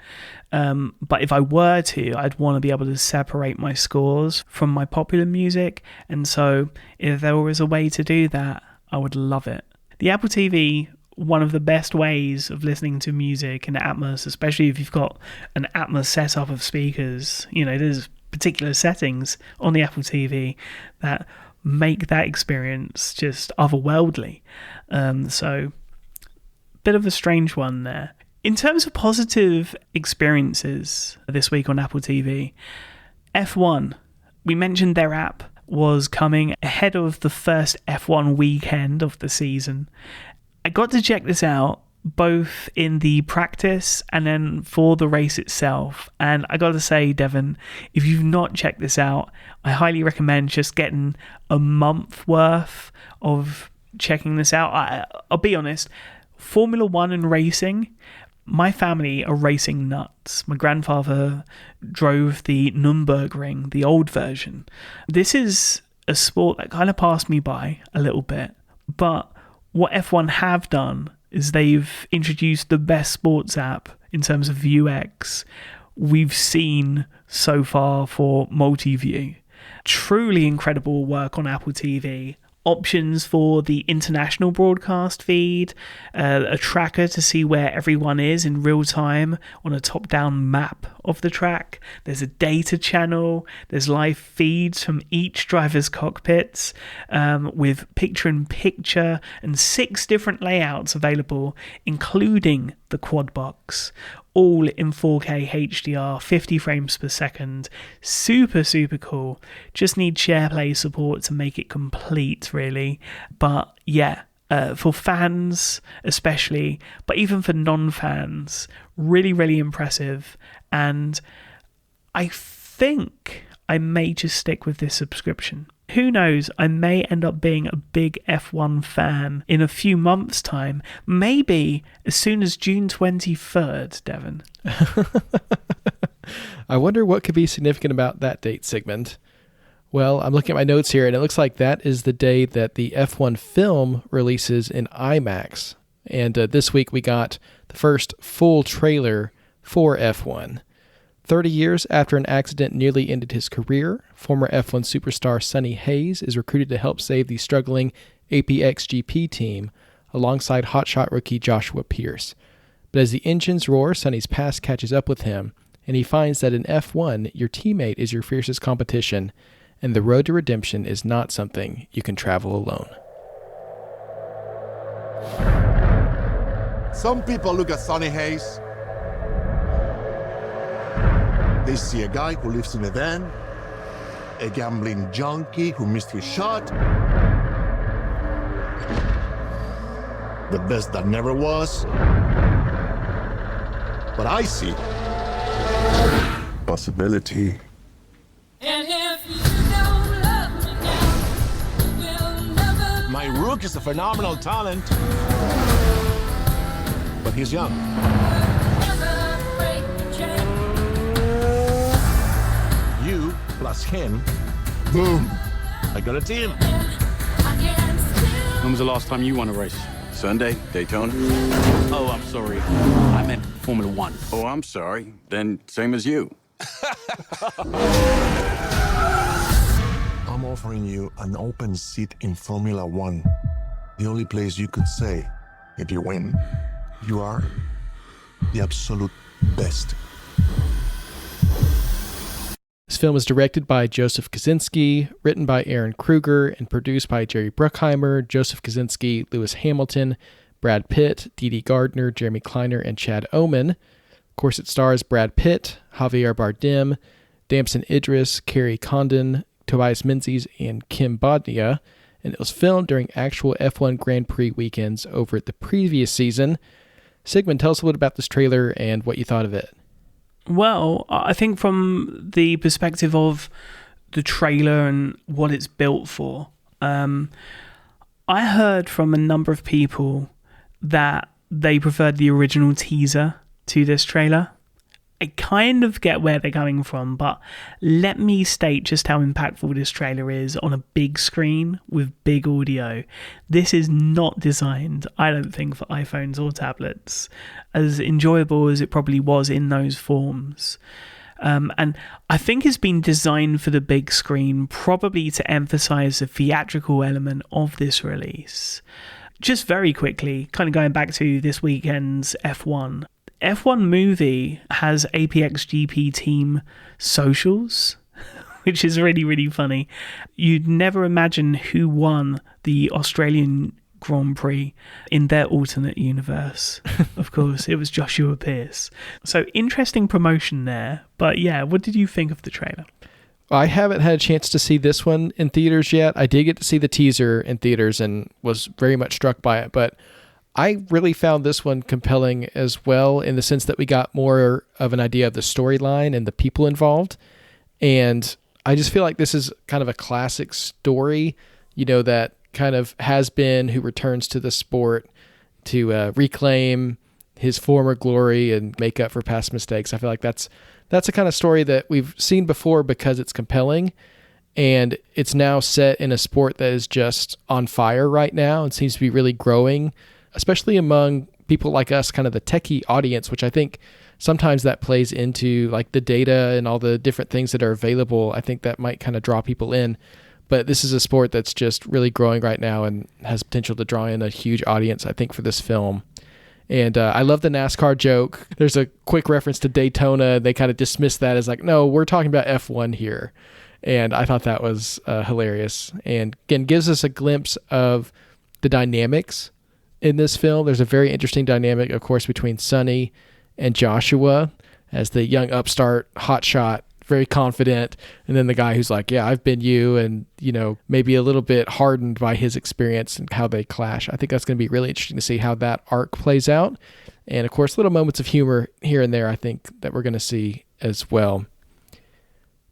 But if I were to, I'd want to be able to separate my scores from my popular music. And so if there was a way to do that, I would love it. The Apple TV, one of the best ways of listening to music in Atmos, especially if you've got an Atmos setup of speakers, there's particular settings on the Apple TV that make that experience just otherworldly. So bit of a strange one there. In terms of positive experiences this week on Apple TV, F1, we mentioned their app was coming ahead of the first F1 weekend of the season. I got to check this out, both in the practice and then for the race itself. And I gotta say, Devon, if you've not checked this out, I highly recommend just getting a month worth of checking this out. I'll be honest, Formula One and racing, my family are racing nuts. My grandfather drove the Nürburgring, the old version. This is a sport that kind of passed me by a little bit. But what F1 have done is they've introduced the best sports app in terms of UX we've seen so far for multi-view. Truly incredible work on Apple TV. Options for the international broadcast feed, a tracker to see where everyone is in real time on a top-down map of the track. There's a data channel. There's live feeds from each driver's cockpits with picture-in-picture and 6 different layouts available, including the quad box. All in 4K HDR, 50 frames per second. Super, super cool. Just need SharePlay support to make it complete, really. But yeah, for fans especially, but even for non-fans, really, really impressive. And I think I may just stick with this subscription. Who knows, I may end up being a big F1 fan in a few months' time. Maybe as soon as June 23rd, Devon. I wonder what could be significant about that date, Sigmund. Well, I'm looking at my notes here, and it looks like that is the day that the F1 film releases in IMAX. And this week we got the first full trailer for F1. 30 years after an accident nearly ended his career, former F1 superstar Sonny Hayes is recruited to help save the struggling APXGP team alongside hotshot rookie Joshua Pierce. But as the engines roar, Sonny's past catches up with him, and he finds that in F1, your teammate is your fiercest competition, and the road to redemption is not something you can travel alone. Some people look at Sonny Hayes. They see a guy who lives in a van, a gambling junkie who missed his shot, the best that never was. But I see possibility. And if you don't love me now, we'll never. My rook is a phenomenal talent, but he's young. You plus him, boom, I got a team. When was the last time you won a race? Sunday, Daytona. Oh, I'm sorry. I meant Formula One. Oh, I'm sorry. Then same as you. I'm offering you an open seat in Formula One. The only place you could say, if you win, you are the absolute best. This film is directed by Joseph Kosinski, written by Aaron Kruger, and produced by Jerry Bruckheimer, Joseph Kosinski, Lewis Hamilton, Brad Pitt, Dee Gardner, Jeremy Kleiner, and Chad Oman. Of course, it stars Brad Pitt, Javier Bardem, Damson Idris, Kerry Condon, Tobias Menzies, and Kim Bodnia, and it was filmed during actual F1 Grand Prix weekends over at the previous season. Sigmund, tell us a little about this trailer and what you thought of it. Well, I think from the perspective of the trailer and what it's built for, I heard from a number of people that they preferred the original teaser to this trailer. I kind of get where they're coming from, but let me state just how impactful this trailer is on a big screen with big audio. This is not designed, I don't think, for iPhones or tablets, as enjoyable as it probably was in those forms. And I think it's been designed for the big screen, probably to emphasize the theatrical element of this release. Just very quickly, kind of going back to this weekend's F1. F1 Movie has APXGP team socials, which is really, really funny. You'd never imagine who won the Australian Grand Prix in their alternate universe. Of course, it was Joshua Pierce. So interesting promotion there. But yeah, what did you think of the trailer? I haven't had a chance to see this one in theaters yet. I did get to see the teaser in theaters and was very much struck by it, but I really found this one compelling as well, in the sense that we got more of an idea of the storyline and the people involved. And I just feel like this is kind of a classic story, that kind of has been who returns to the sport to reclaim his former glory and make up for past mistakes. I feel like that's a kind of story that we've seen before because it's compelling, and it's now set in a sport that is just on fire right now and seems to be really growing, especially among people like us, kind of the techie audience, which I think sometimes that plays into like the data and all the different things that are available. I think that might kind of draw people in. But this is a sport that's just really growing right now and has potential to draw in a huge audience, I think, for this film. And I love the NASCAR joke. There's a quick reference to Daytona. They kind of dismiss that as like, no, we're talking about F1 here. And I thought that was hilarious. And again, gives us a glimpse of the dynamics in this film. There's a very interesting dynamic, of course, between Sonny and Joshua as the young upstart hotshot, very confident, and then the guy who's like, yeah, I've been you, and maybe a little bit hardened by his experience and how they clash. I think that's going to be really interesting to see how that arc plays out. And of course, little moments of humor here and there, I think, that we're going to see as well.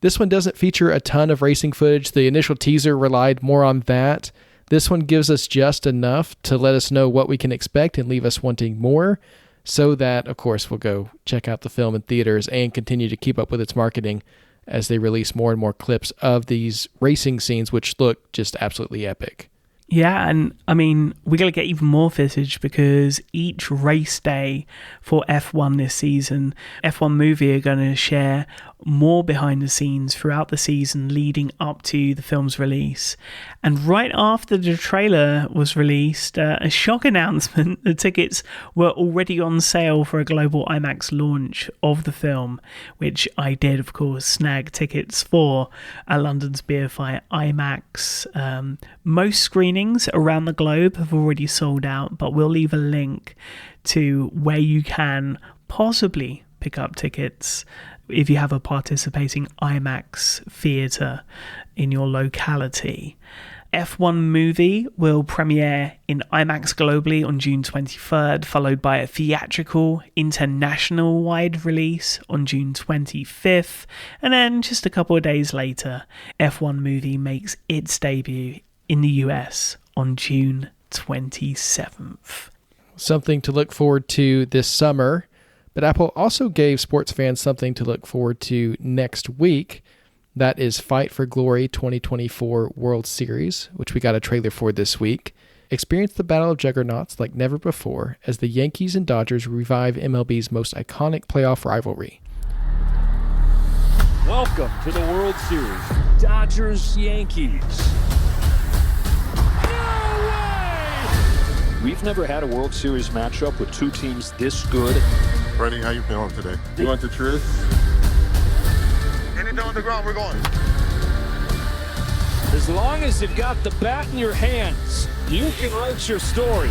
This one doesn't feature a ton of racing footage. The initial teaser relied more on that. This one gives us just enough to let us know what we can expect and leave us wanting more, so that, of course, we'll go check out the film in theaters and continue to keep up with its marketing as they release more and more clips of these racing scenes, which look just absolutely epic. Yeah, and I mean, we're going to get even more footage because each race day for F1 this season, F1 Movie are going to share more behind the scenes throughout the season leading up to the film's release. And right after the trailer was released, a shock announcement: the tickets were already on sale for a global IMAX launch of the film, which I did, of course, snag tickets for at London's BFI IMAX. Most screenings around the globe have already sold out, but we'll leave a link to where you can possibly pick up tickets if you have a participating IMAX theatre in your locality. F1 Movie will premiere in IMAX globally on June 23rd, followed by a theatrical international wide release on June 25th, and then just a couple of days later, F1 Movie makes its debut in the US on June 27th. Something to look forward to this summer, but Apple also gave sports fans something to look forward to next week. That is Fight for Glory 2024 World Series, which we got a trailer for this week. Experience the Battle of Juggernauts like never before as the Yankees and Dodgers revive MLB's most iconic playoff rivalry. Welcome to the World Series. Dodgers-Yankees. No way! We've never had a World Series matchup with two teams this good. Freddie, how you feeling today? You want the truth? Anything on the ground, we're going. As long as you've got the bat in your hands, you can write your story.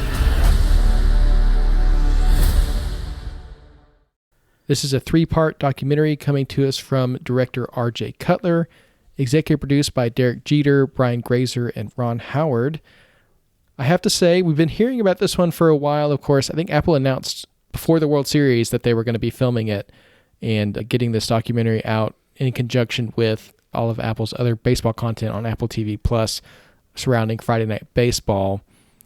This is a 3-part documentary coming to us from director R.J. Cutler, executive produced by Derek Jeter, Brian Grazer, and Ron Howard. I have to say, we've been hearing about this one for a while, of course. I think Apple announced before the World Series that they were going to be filming it and getting this documentary out in conjunction with all of Apple's other baseball content on Apple TV Plus surrounding Friday Night Baseball.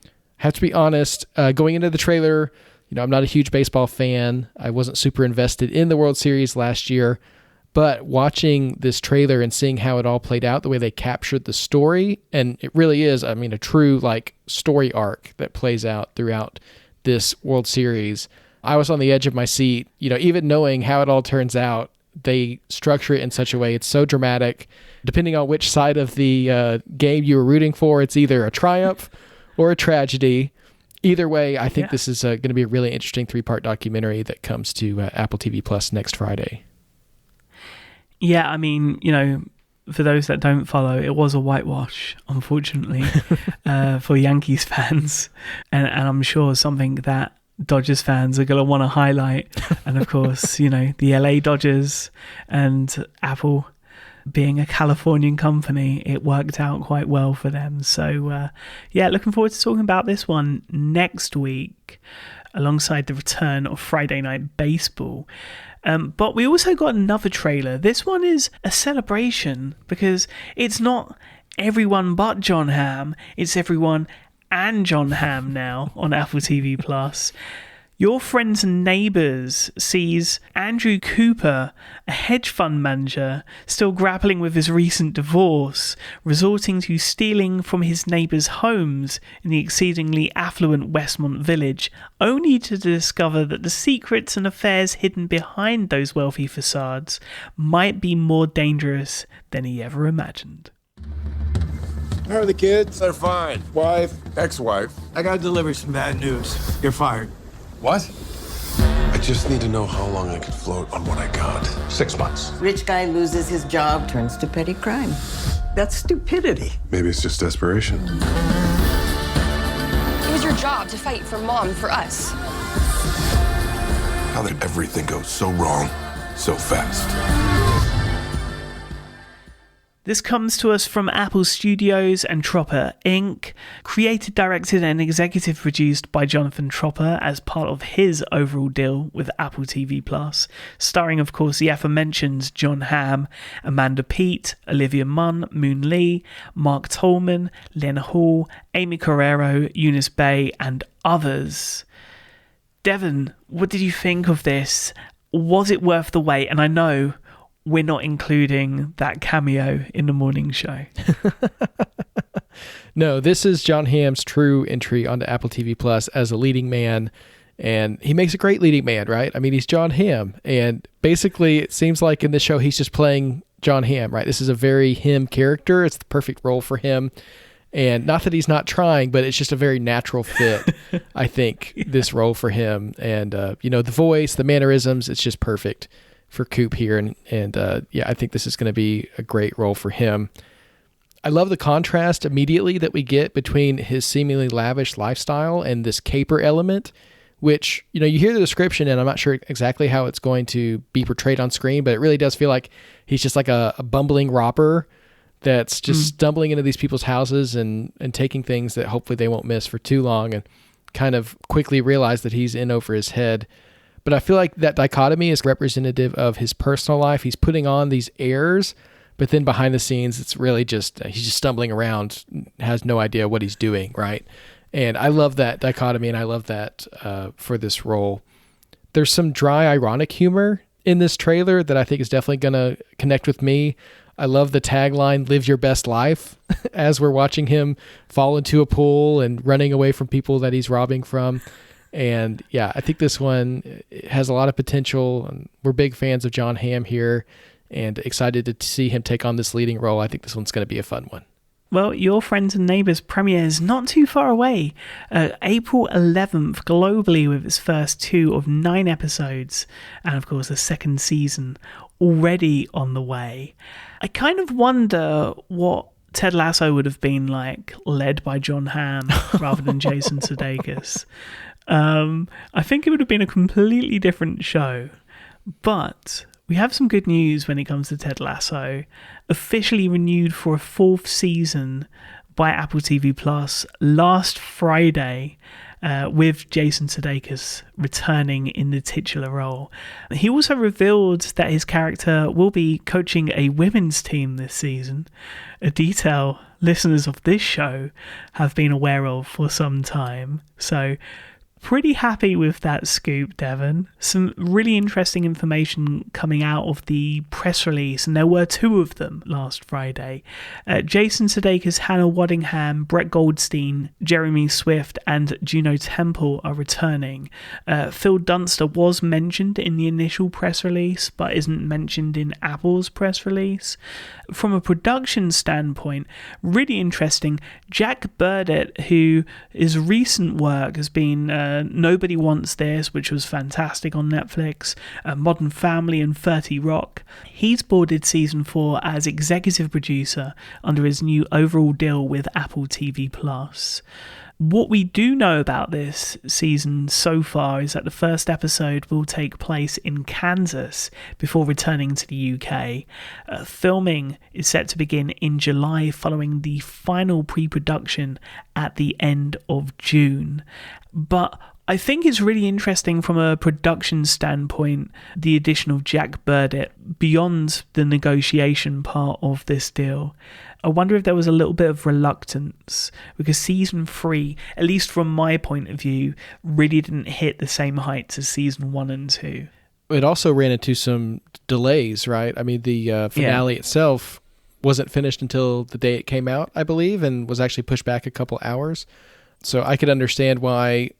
I have to be honest, going into the trailer, I'm not a huge baseball fan. I wasn't super invested in the World Series last year, but watching this trailer and seeing how it all played out, the way they captured the story, and it really is, a true story arc that plays out throughout this World Series. I was on the edge of my seat, even knowing how it all turns out. They structure it in such a way, it's so dramatic. Depending on which side of the game you were rooting for, it's either a triumph or a tragedy. Either way, I think this is going to be a really interesting 3-part documentary that comes to Apple TV Plus next Friday. Yeah, for those that don't follow, it was a whitewash, unfortunately, for Yankees fans. And I'm sure something that Dodgers fans are going to want to highlight. And of course, the LA Dodgers and Apple, being a Californian company, it worked out quite well for them. So, looking forward to talking about this one next week, alongside the return of Friday Night Baseball. But we also got another trailer. This one is a celebration because it's not everyone but John Hamm, it's everyone and John Hamm now on Apple TV Plus. Your Friends and Neighbours sees Andrew Cooper, a hedge fund manager, still grappling with his recent divorce, resorting to stealing from his neighbours' homes in the exceedingly affluent Westmont village, only to discover that the secrets and affairs hidden behind those wealthy facades might be more dangerous than he ever imagined. How are the kids? They're fine. Wife? Ex-wife. I gotta deliver some bad news. You're fired. What? I just need to know how long I could float on what I got. 6 months. Rich guy loses his job, turns to petty crime. That's stupidity. Maybe it's just desperation. It was your job to fight for Mom, for us. How did everything go so wrong so fast? This comes to us from Apple Studios and Tropper Inc., created, directed and executive produced by Jonathan Tropper as part of his overall deal with Apple TV+, starring of course the aforementioned John Hamm, Amanda Peet, Olivia Munn, Moon Lee, Mark Tolman, Len Hall, Amy Carrero, Eunice Bay and others. Devon, what did you think of this? Was it worth the wait? And I know we're not including that cameo in the morning show. No, this is John Hamm's true entry onto Apple TV Plus as a leading man, and he makes a great leading man, right? I mean, he's John Hamm, and basically it seems like in the show he's just playing John Hamm, right? This is a very him character. It's the perfect role for him, and not that he's not trying, but it's just a very natural fit, I think, this role for him. And, the voice, the mannerisms, it's just perfect for Coop here. And I think this is going to be a great role for him. I love the contrast immediately that we get between his seemingly lavish lifestyle and this caper element, which, you hear the description and I'm not sure exactly how it's going to be portrayed on screen, but it really does feel like he's just like a bumbling robber that's just stumbling into these people's houses and taking things that hopefully they won't miss for too long, and kind of quickly realize that he's in over his head. But I feel like that dichotomy is representative of his personal life. He's putting on these airs, but then behind the scenes, it's really just, he's just stumbling around, has no idea what he's doing, right? And I love that dichotomy, and I love that for this role. There's some dry, ironic humor in this trailer that I think is definitely going to connect with me. I love the tagline, "Live your best life," as we're watching him fall into a pool and running away from people that he's robbing from. And yeah, I think this one has a lot of potential. And we're big fans of John Hamm here and excited to see him take on this leading role. I think this one's going to be a fun one. Well, Your Friends and Neighbours premieres not too far away, April 11th globally, with its first 2 of 9 episodes, and of course the second season already on the way. I kind of wonder what Ted Lasso would have been like, led by John Hamm rather than Jason Sudeikis. I think it would have been a completely different show, but we have some good news when it comes to Ted Lasso. Officially renewed for a 4th season by Apple TV Plus last Friday, with Jason Sudeikis returning in the titular role. He also revealed that his character will be coaching a women's team this season, a detail listeners of this show have been aware of for some time. So pretty happy with that scoop, Devon. Some really interesting information coming out of the press release, and there were 2 of them last Friday. Jason Sudeikis, Hannah Waddingham, Brett Goldstein, Jeremy Swift, and Juno Temple are returning. Phil Dunster was mentioned in the initial press release, but isn't mentioned in Apple's press release. From a production standpoint, really interesting. Jack Burdett, who his recent work has been Nobody Wants This, which was fantastic on Netflix, Modern Family and 30 Rock. He's boarded season 4 as executive producer under his new overall deal with Apple TV+. What we do know about this season so far is that the first episode will take place in Kansas before returning to the UK. Filming is set to begin in July, following the final pre-production at the end of June. But I think it's really interesting from a production standpoint, the addition of Jack Burdett beyond the negotiation part of this deal. I wonder if there was a little bit of reluctance, because season 3, at least from my point of view, really didn't hit the same heights as season 1 and 2. It also ran into some delays, right? I mean, the finale itself wasn't finished until the day it came out, I believe, and was actually pushed back a couple hours. So I could understand why,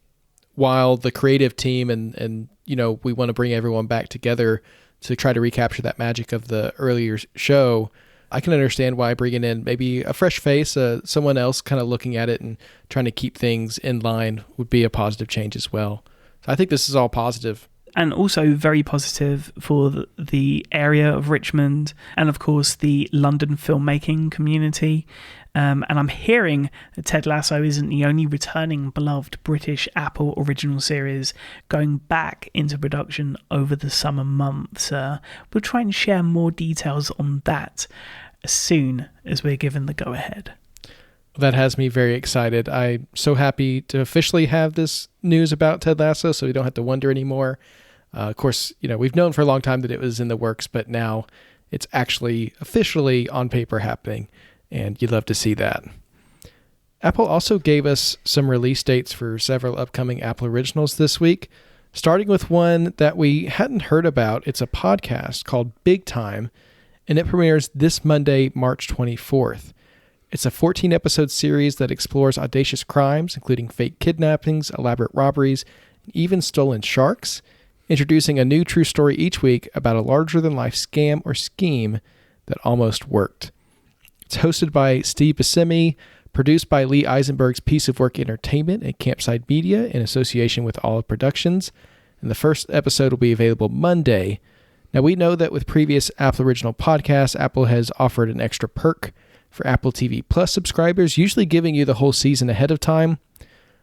while the creative team and we want to bring everyone back together to try to recapture that magic of the earlier show, I can understand why bringing in maybe a fresh face, someone else kind of looking at it and trying to keep things in line would be a positive change as well. So I think this is all positive. And also very positive for the area of Richmond and, of course, the London filmmaking community. And I'm hearing that Ted Lasso isn't the only returning beloved British Apple original series going back into production over the summer months. We'll try and share more details on that as soon as we're given the go-ahead. That has me very excited. I'm so happy to officially have this news about Ted Lasso, so we don't have to wonder anymore. Of course, we've known for a long time that it was in the works, but now it's actually officially on paper happening, and you'd love to see that. Apple also gave us some release dates for several upcoming Apple Originals this week, starting with one that we hadn't heard about. It's a podcast called Big Time, and it premieres this Monday, March 24th. It's a 14-episode series that explores audacious crimes, including fake kidnappings, elaborate robberies, and even stolen sharks, introducing a new true story each week about a larger-than-life scam or scheme that almost worked. It's hosted by Steve Buscemi, produced by Lee Eisenberg's Piece of Work Entertainment and Campside Media in association with Olive Productions, and the first episode will be available Monday. Now, we know that with previous Apple Original podcasts, Apple has offered an extra perk for Apple TV Plus subscribers, usually giving you the whole season ahead of time.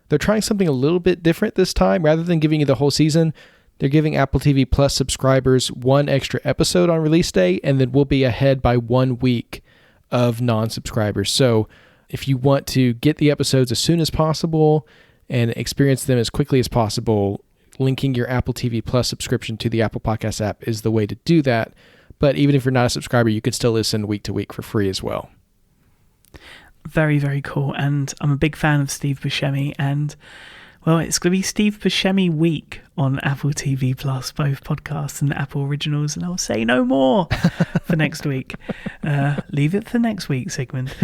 They're trying something a little bit different this time. Rather than giving you the whole season, they're giving Apple TV Plus subscribers one extra episode on release day, and then we'll be ahead by 1 week of non-subscribers. So if you want to get the episodes as soon as possible and experience them as quickly as possible, linking your Apple TV Plus subscription to the Apple Podcast app is the way to do that. But even if you're not a subscriber, you can still listen week to week for free as well. Very, very cool. And I'm a big fan of Steve Buscemi, and well, it's going to be Steve Buscemi week on Apple TV Plus, both podcasts and Apple Originals, and I'll say no more for next week. Leave it for next week, Sigmund.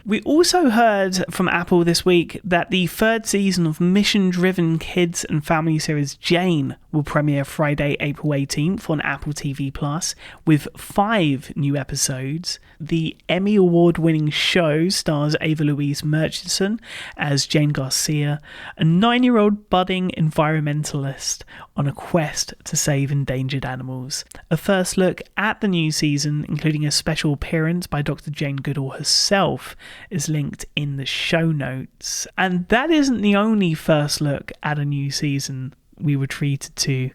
We also heard from Apple this week that the third season of mission-driven kids and family series Jane will premiere Friday, April 18th on Apple TV Plus with 5 new episodes. The Emmy Award-winning show stars Ava Louise Murchison as Jane Garcia, a 9-year-old budding environmentalist on a quest to save endangered animals. A first look at the new season, including a special appearance by Dr. Jane Goodall herself, is linked in the show notes. And that isn't the only first look at a new season we were treated to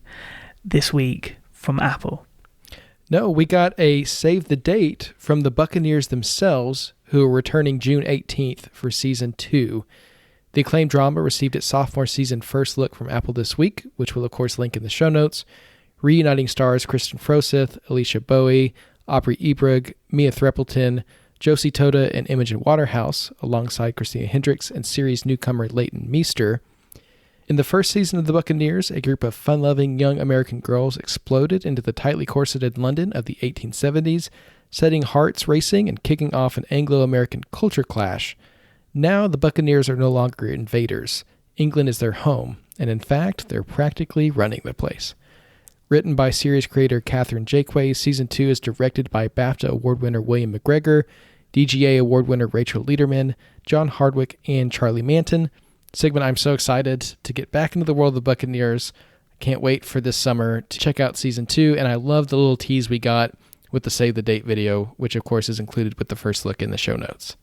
this week from Apple. No, we got a save the date from the Buccaneers themselves, who are returning June 18th for season 2. The acclaimed drama received its sophomore season first look from Apple this week, which we'll of course link in the show notes, reuniting stars Kristen Froseth, Alicia Bowie, Aubrey Ebrug, Mia Threppleton, Josie Tota, and Imogen Waterhouse, alongside Christina Hendricks and series newcomer Leighton Meester. In the first season of The Buccaneers, a group of fun-loving young American girls exploded into the tightly corseted London of the 1870s, setting hearts racing and kicking off an Anglo-American culture clash. Now, the Buccaneers are no longer invaders. England is their home, and in fact, they're practically running the place. Written by series creator Catherine Jakeway, Season 2 is directed by BAFTA Award winner William McGregor, DGA Award winner Rachel Lederman, John Hardwick, and Charlie Manton. Sigmund, I'm so excited to get back into the world of the Buccaneers. I can't wait for this summer to check out Season 2, and I love the little tease we got with the Save the Date video, which of course is included with the first look in the show notes.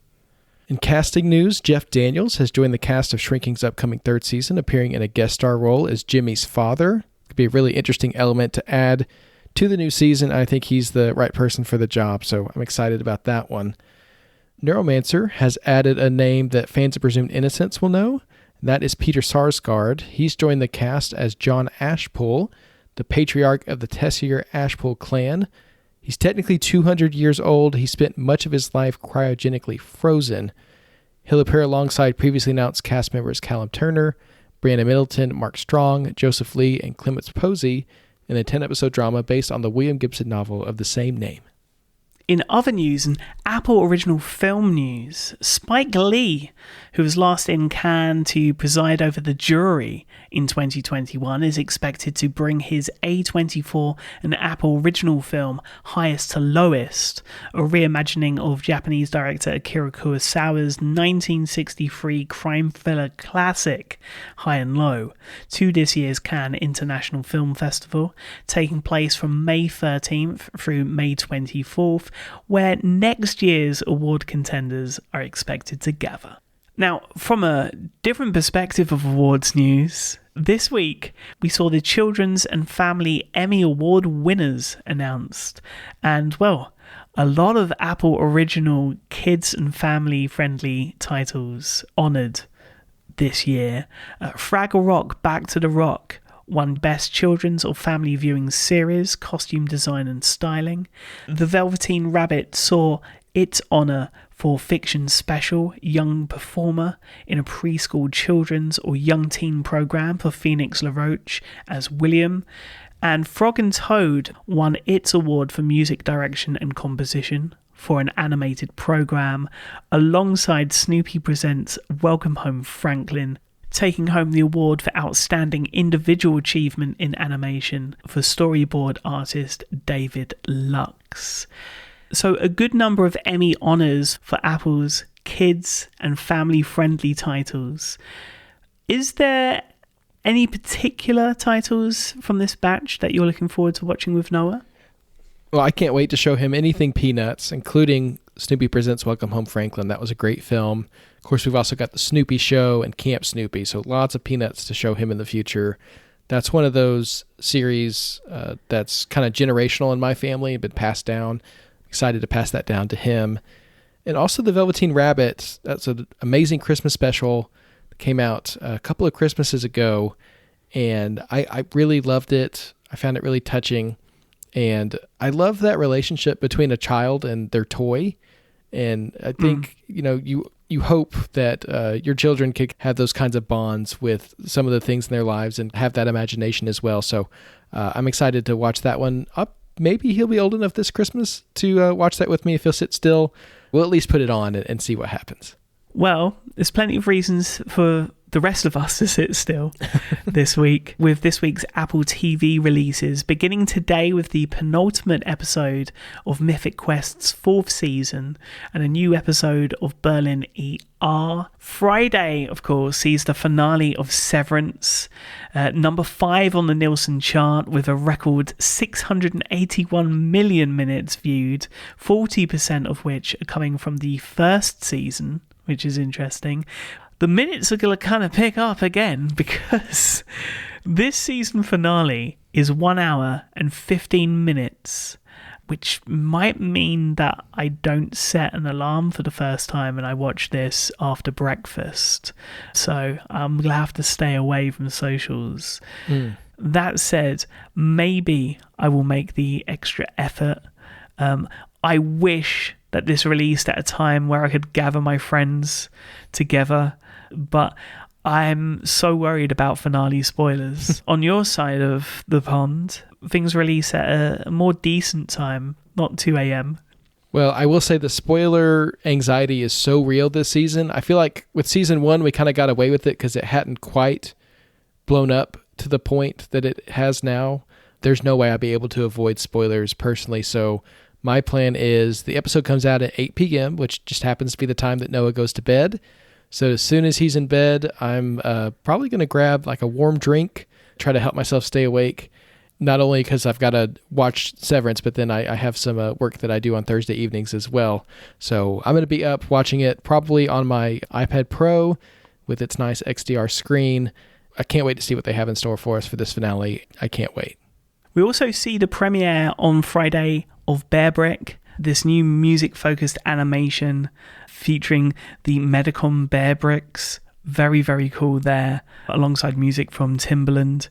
In casting news, Jeff Daniels has joined the cast of Shrinking's upcoming third season, appearing in a guest star role as Jimmy's father. Could be a really interesting element to add to the new season. I think he's the right person for the job, so I'm excited about that one. Neuromancer has added a name that fans of Presumed Innocence will know. That is Peter Sarsgaard. He's joined the cast as John Ashpool, the patriarch of the Tessier Ashpool clan. He's technically 200 years old. He spent much of his life cryogenically frozen. He'll appear alongside previously announced cast members Callum Turner, Brianna Middleton, Mark Strong, Joseph Lee, and Clements Posey in a 10-episode drama based on the William Gibson novel of the same name. In other news and Apple original film news, Spike Lee, who was last in Cannes to preside over the jury in 2021, is expected to bring his A24 and Apple original film Highest to Lowest, a reimagining of Japanese director Akira Kurosawa's 1963 crime thriller classic High and Low, to this year's Cannes International Film Festival, taking place from May 13th through May 24th, where next year's award contenders are expected to gather. Now, from a different perspective of awards news, this week we saw the Children's and Family Emmy Award winners announced, and well, a lot of Apple original kids and family friendly titles honoured this year. Fraggle Rock Back to the Rock won Best Children's or Family Viewing Series, Costume Design and Styling. The Velveteen Rabbit saw its honour for Fiction Special Young Performer in a Preschool Children's or Young Teen Programme for Phoenix LaRoche as William. And Frog and Toad won its award for Music Direction and Composition for an animated programme, alongside Snoopy Presents Welcome Home Franklin, taking home the award for Outstanding Individual Achievement in Animation for storyboard artist David Lux. So a good number of Emmy honours for Apple's kids and family-friendly titles. Is there any particular titles from this batch that you're looking forward to watching with Noah? Well, I can't wait to show him anything Peanuts, including Snoopy Presents Welcome Home Franklin. That was a great film. Of course, we've also got the Snoopy Show and Camp Snoopy, so lots of Peanuts to show him in the future. That's one of those series that's kind of generational in my family, been passed down. Excited to pass that down to him. And also the Velveteen Rabbit. That's an amazing Christmas special that came out a couple of Christmases ago, and I really loved it. I found it really touching, and I love that relationship between a child and their toy. And I think you hope that your children could have those kinds of bonds with some of the things in their lives and have that imagination as well. So I'm excited to watch that one up. Maybe he'll be old enough this Christmas to watch that with me if he'll sit still. We'll at least put it on and see what happens. Well, there's plenty of reasons for the rest of us to sit still this week, with this week's Apple TV releases, beginning today with the penultimate episode of Mythic Quest's 4th season and a new episode of Berlin ER. Friday, of course, sees the finale of Severance, number 5 on the Nielsen chart with a record 681 million minutes viewed, 40% of which are coming from the first season, which is interesting. The minutes are going to kind of pick up again because this season finale is 1 hour and 15 minutes, which might mean that I don't set an alarm for the first time and I watch this after breakfast. So I'm going to have to stay away from socials. That said, maybe I will make the extra effort. I wish that this released at a time where I could gather my friends together, but I'm so worried about finale spoilers. On your side of the pond, things release at a more decent time, not 2 a.m. Well, I will say the spoiler anxiety is so real this season. I feel like with season 1, we kind of got away with it because it hadn't quite blown up to the point that it has now. There's no way I'd be able to avoid spoilers personally, so my plan is the episode comes out at 8 p.m., which just happens to be the time that Noah goes to bed. So as soon as he's in bed, I'm probably going to grab like a warm drink, try to help myself stay awake, not only because I've got to watch Severance, but then I have some work that I do on Thursday evenings as well. So I'm going to be up watching it probably on my iPad Pro with its nice XDR screen. I can't wait to see what they have in store for us for this finale. I can't wait. We also see the premiere on Friday of Bear Brick, this new music-focused animation featuring the Medicom Bear Bricks. Very, very cool there, alongside music from Timbaland.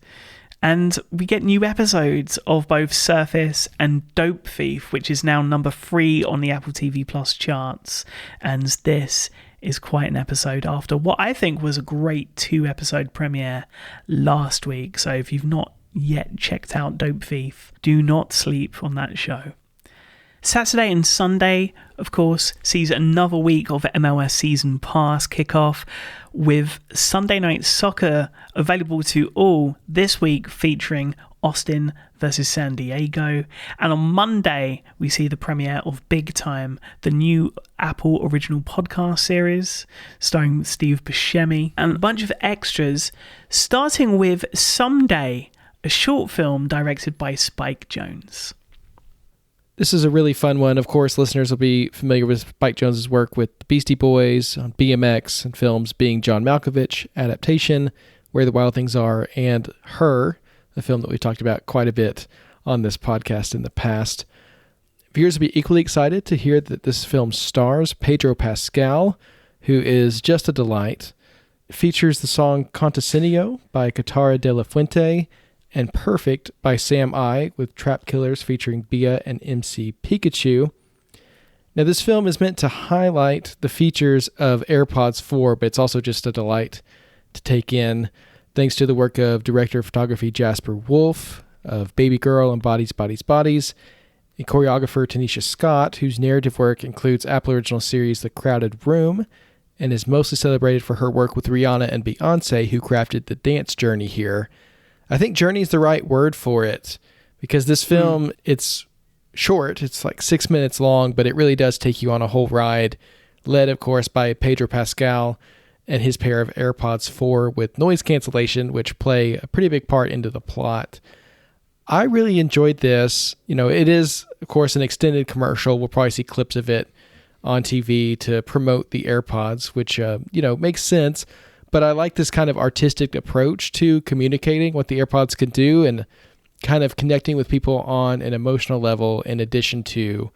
And we get new episodes of both Surface and Dope Thief, which is now number 3 on the Apple TV Plus charts. And this is quite an episode after what I think was a great 2-episode premiere last week. So if you've not yet checked out Dope Thief, do not sleep on that show. Saturday and Sunday, of course, sees another week of MLS Season Pass kickoff, with Sunday Night Soccer available to all this week, featuring Austin versus San Diego. And on Monday, we see the premiere of Big Time, the new Apple original podcast series starring Steve Buscemi, and a bunch of extras, starting with Someday, a short film directed by Spike Jonze. This is a really fun one. Of course, listeners will be familiar with Spike Jonze's work with the Beastie Boys on BMX and films being John Malkovich, Adaptation, Where the Wild Things Are, and Her, a film that we talked about quite a bit on this podcast in the past. Viewers will be equally excited to hear that this film stars Pedro Pascal, who is just a delight. It features the song Contacinio by Katara de la Fuente, and Perfect by Sam I, with Trap Killers featuring Bia and MC Pikachu. Now, this film is meant to highlight the features of AirPods 4, but it's also just a delight to take in, thanks to the work of director of photography Jasper Wolf, of Baby Girl and Bodies, Bodies, Bodies, and choreographer Tanisha Scott, whose narrative work includes Apple original series The Crowded Room, and is mostly celebrated for her work with Rihanna and Beyonce, who crafted the dance journey here. I think journey is the right word for it, because this film, it's short. It's like 6 minutes long, but it really does take you on a whole ride, led, of course, by Pedro Pascal and his pair of AirPods 4 with noise cancellation, which play a pretty big part into the plot. I really enjoyed this. You know, it is, of course, an extended commercial. We'll probably see clips of it on TV to promote the AirPods, which, makes sense. But I like this kind of artistic approach to communicating what the AirPods can do and kind of connecting with people on an emotional level, in addition to,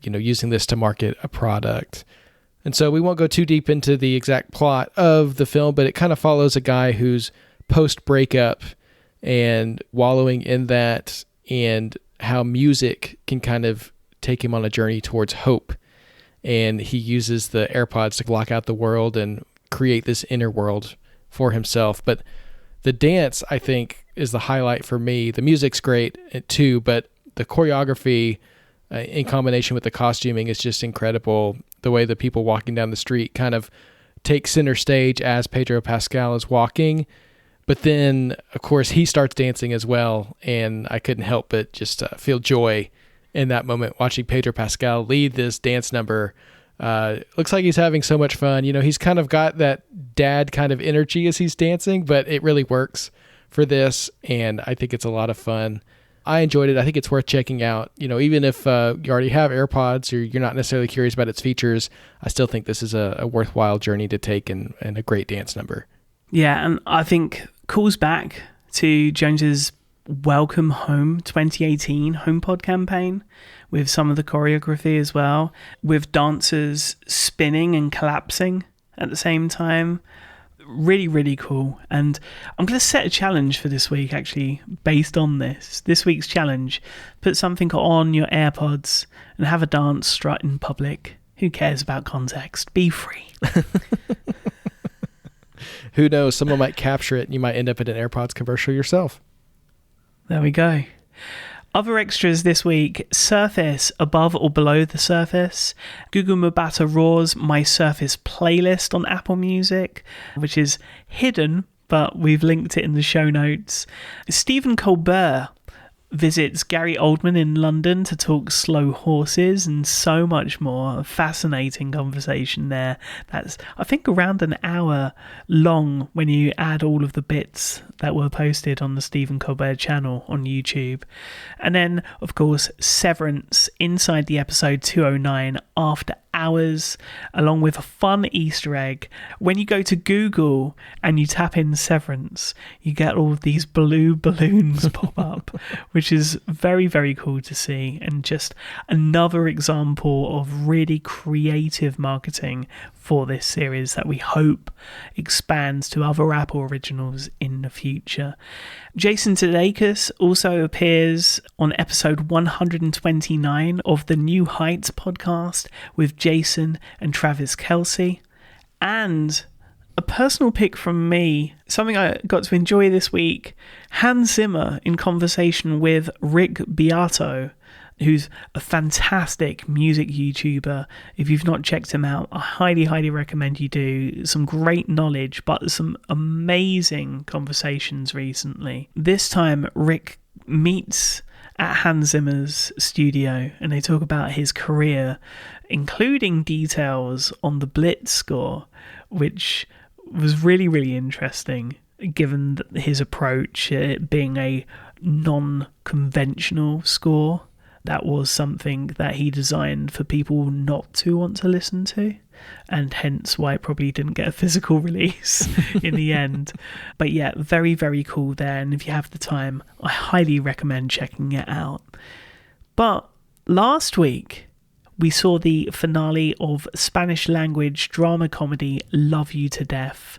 using this to market a product. And so we won't go too deep into the exact plot of the film, but it kind of follows a guy who's post-breakup and wallowing in that, and how music can kind of take him on a journey towards hope. And he uses the AirPods to block out the world and create this inner world for himself. But the dance, I think, is the highlight for me. The music's great too, but the choreography in combination with the costuming is just incredible. The way the people walking down the street kind of take center stage as Pedro Pascal is walking. But then, of course, he starts dancing as well, and I couldn't help but just feel joy in that moment watching Pedro Pascal lead this dance number. Looks like he's having so much fun. You know, he's kind of got that dad kind of energy as he's dancing, but it really works for this, and I think it's a lot of fun. I enjoyed it. I think it's worth checking out. You know, even if you already have AirPods or you're not necessarily curious about its features, I still think this is a worthwhile journey to take, and a great dance number. Yeah, and I think calls back to Jones's Welcome Home 2018 HomePod campaign, with some of the choreography as well, with dancers spinning and collapsing at the same time. Really, really cool. And I'm going to set a challenge for this week, actually, based on this. This week's challenge: put something on your AirPods and have a dance strut in public. Who cares about context? Be free. Who knows? Someone might capture it and you might end up in an AirPods commercial yourself. There we go. Other extras this week: Surface, Above or Below the Surface, Gugu Mbatha Raw's My Surface playlist on Apple Music, which is hidden, but we've linked it in the show notes. Stephen Colbert visits Gary Oldman in London to talk slow horses and so much more. A fascinating conversation there. That's, I think, around an hour long when you add all of the bits that were posted on the Stephen Colbert channel on YouTube. And then, of course, Severance inside the episode 209 After Hours, along with a fun Easter egg. When you go to Google and you tap in Severance, you get all of these blue balloons pop up, which is very, very cool to see, and just another example of really creative marketing for this series that we hope expands to other Apple originals in the future. Jason Sudeikis also appears on episode 129 of the New Heights podcast with Jason and Travis Kelce. And a personal pick from me, something I got to enjoy this week, Hans Zimmer in conversation with Rick Beato, who's a fantastic music YouTuber. If you've not checked him out, I highly, highly recommend you do. Some great knowledge, but some amazing conversations recently. This time, Rick meets at Hans Zimmer's studio and they talk about his career, including details on the Blitz score, which was really, really interesting given his approach, it being a non-conventional score. That was something that he designed for people not to want to listen to, and hence why it probably didn't get a physical release in the end. But yeah, very, very cool there, and if you have the time, I highly recommend checking it out. But last week, we saw the finale of Spanish language drama comedy Love You to Death.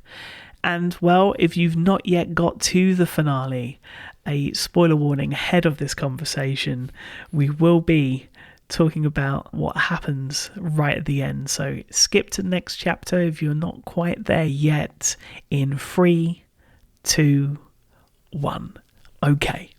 And well, if you've not yet got to the finale, a spoiler warning ahead of this conversation, we will be talking about what happens right at the end. So skip to the next chapter if you're not quite there yet. In 3, 2, 1. Okay.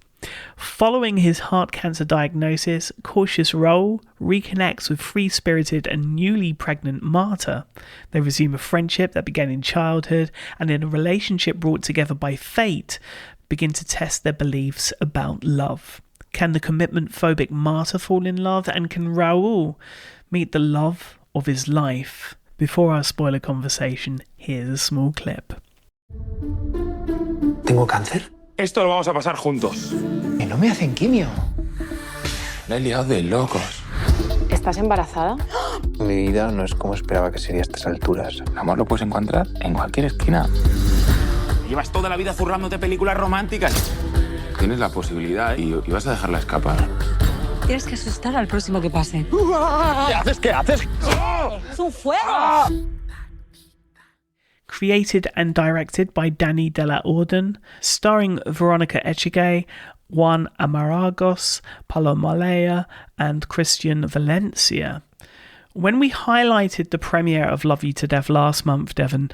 Following his heart cancer diagnosis, Cautious Roll reconnects with free-spirited and newly pregnant Marta. They resume a friendship that began in childhood, and in a relationship brought together by fate, begin to test their beliefs about love. Can the commitment-phobic Marta fall in love, and can Raul meet the love of his life? Before our spoiler conversation, here's a small clip. ¿Tengo cáncer? Esto lo vamos a pasar juntos. Que no me hacen quimio. La he liado de locos. ¿Estás embarazada? Mi vida no es como esperaba que sería a estas alturas. El amor lo puedes encontrar en cualquier esquina. Llevas toda la vida zurrándote películas románticas. Tienes la posibilidad y vas a dejarla escapar. Tienes que asustar al próximo que pase. ¿Qué haces? ¿Qué haces? ¡Es un fuego! Created and directed by Danny De La Orden, starring Veronica Echegay, Juan Amaragos, Paloma Malea, and Christian Valencia. When we highlighted the premiere of Love You to Death last month, Devon,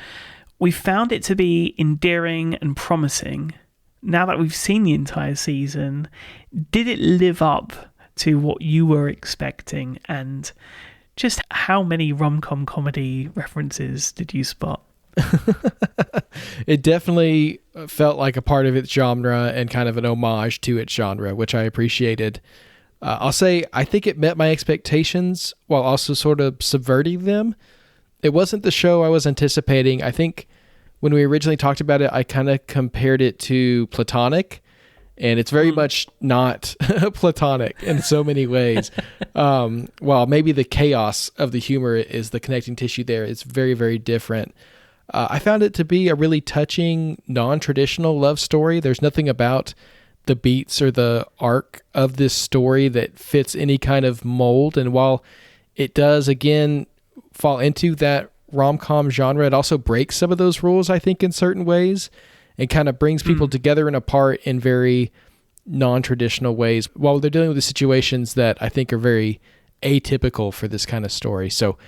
we found it to be endearing and promising. Now that we've seen the entire season, did it live up to what you were expecting? And just how many rom-com comedy references did you spot? It definitely felt like a part of its genre and kind of an homage to its genre, which I appreciated. I'll say I think it met my expectations while also sort of subverting them. It wasn't the show I was anticipating. I think when we originally talked about it, I kind of compared it to Platonic, and it's very much not Platonic in so many ways. While maybe the chaos of the humor is the connecting tissue there, it's very, very different. I found it to be a really touching, non-traditional love story. There's nothing about the beats or the arc of this story that fits any kind of mold. And while it does, again, fall into that rom-com genre, it also breaks some of those rules, I think, in certain ways, and kind of brings people together and apart in very non-traditional ways while they're dealing with the situations that I think are very atypical for this kind of story. So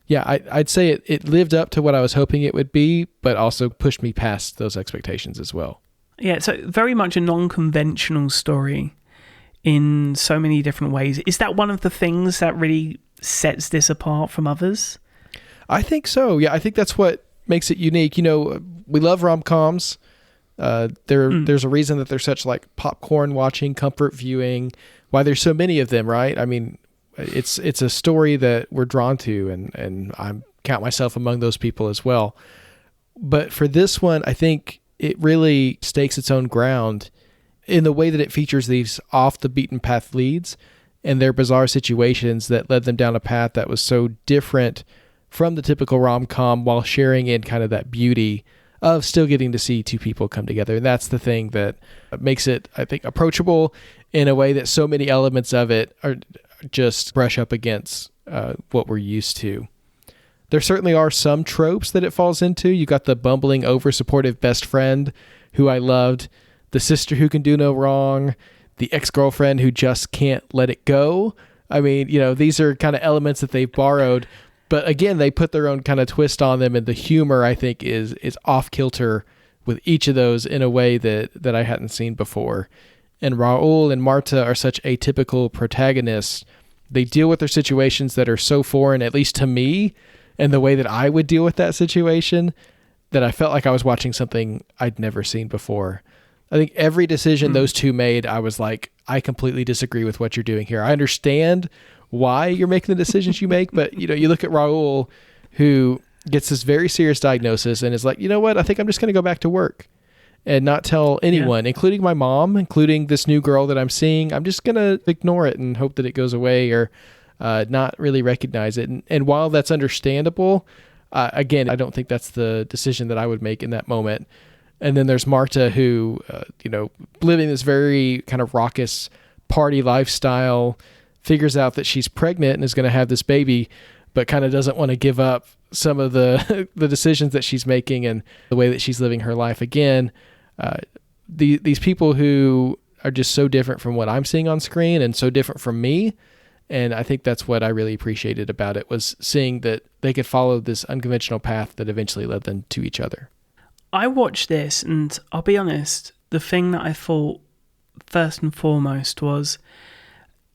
yeah, I'd say it lived up to what I was hoping it would be, but also pushed me past those expectations as well. Yeah, so very much a non-conventional story in so many different ways. Is that one of the things that really sets this apart from others? I think so. Yeah, I think that's what makes it unique. You know, we love rom-coms. There's a reason that they're such like popcorn watching, comfort viewing, why there's so many of them, right? I mean, it's a story that we're drawn to, and I count myself among those people as well. But for this one, I think it really stakes its own ground in the way that it features these off the beaten path leads and their bizarre situations that led them down a path that was so different from the typical rom-com, while sharing in kind of that beauty of still getting to see two people come together. And that's the thing that makes it, I think, approachable in a way that so many elements of it are just brush up against what we're used to. There certainly are some tropes that it falls into. You got the bumbling, over-supportive best friend who I loved, the sister who can do no wrong, the ex-girlfriend who just can't let it go. I mean, these are kind of elements that they've borrowed, but again, they put their own kind of twist on them, and the humor, I think, is off-kilter with each of those in a way that I hadn't seen before. And Raul and Marta are such atypical protagonists. They deal with their situations that are so foreign, at least to me, and the way that I would deal with that situation, that I felt like I was watching something I'd never seen before. I think every decision those two made, I was like, I completely disagree with what you're doing here. I understand why you're making the decisions you make, but you look at Raul, who gets this very serious diagnosis and is like, you know what? I think I'm just going to go back to work and not tell anyone, including my mom, including this new girl that I'm seeing. I'm just going to ignore it and hope that it goes away, or not really recognize it. And while that's understandable, again, I don't think that's the decision that I would make in that moment. And then there's Marta, who, living this very kind of raucous party lifestyle, figures out that she's pregnant and is going to have this baby, but kind of doesn't want to give up some of the the decisions that she's making and the way that she's living her life. Again, these people who are just so different from what I'm seeing on screen and so different from me. And I think that's what I really appreciated about it, was seeing that they could follow this unconventional path that eventually led them to each other. I watched this, and I'll be honest, the thing that I thought first and foremost was,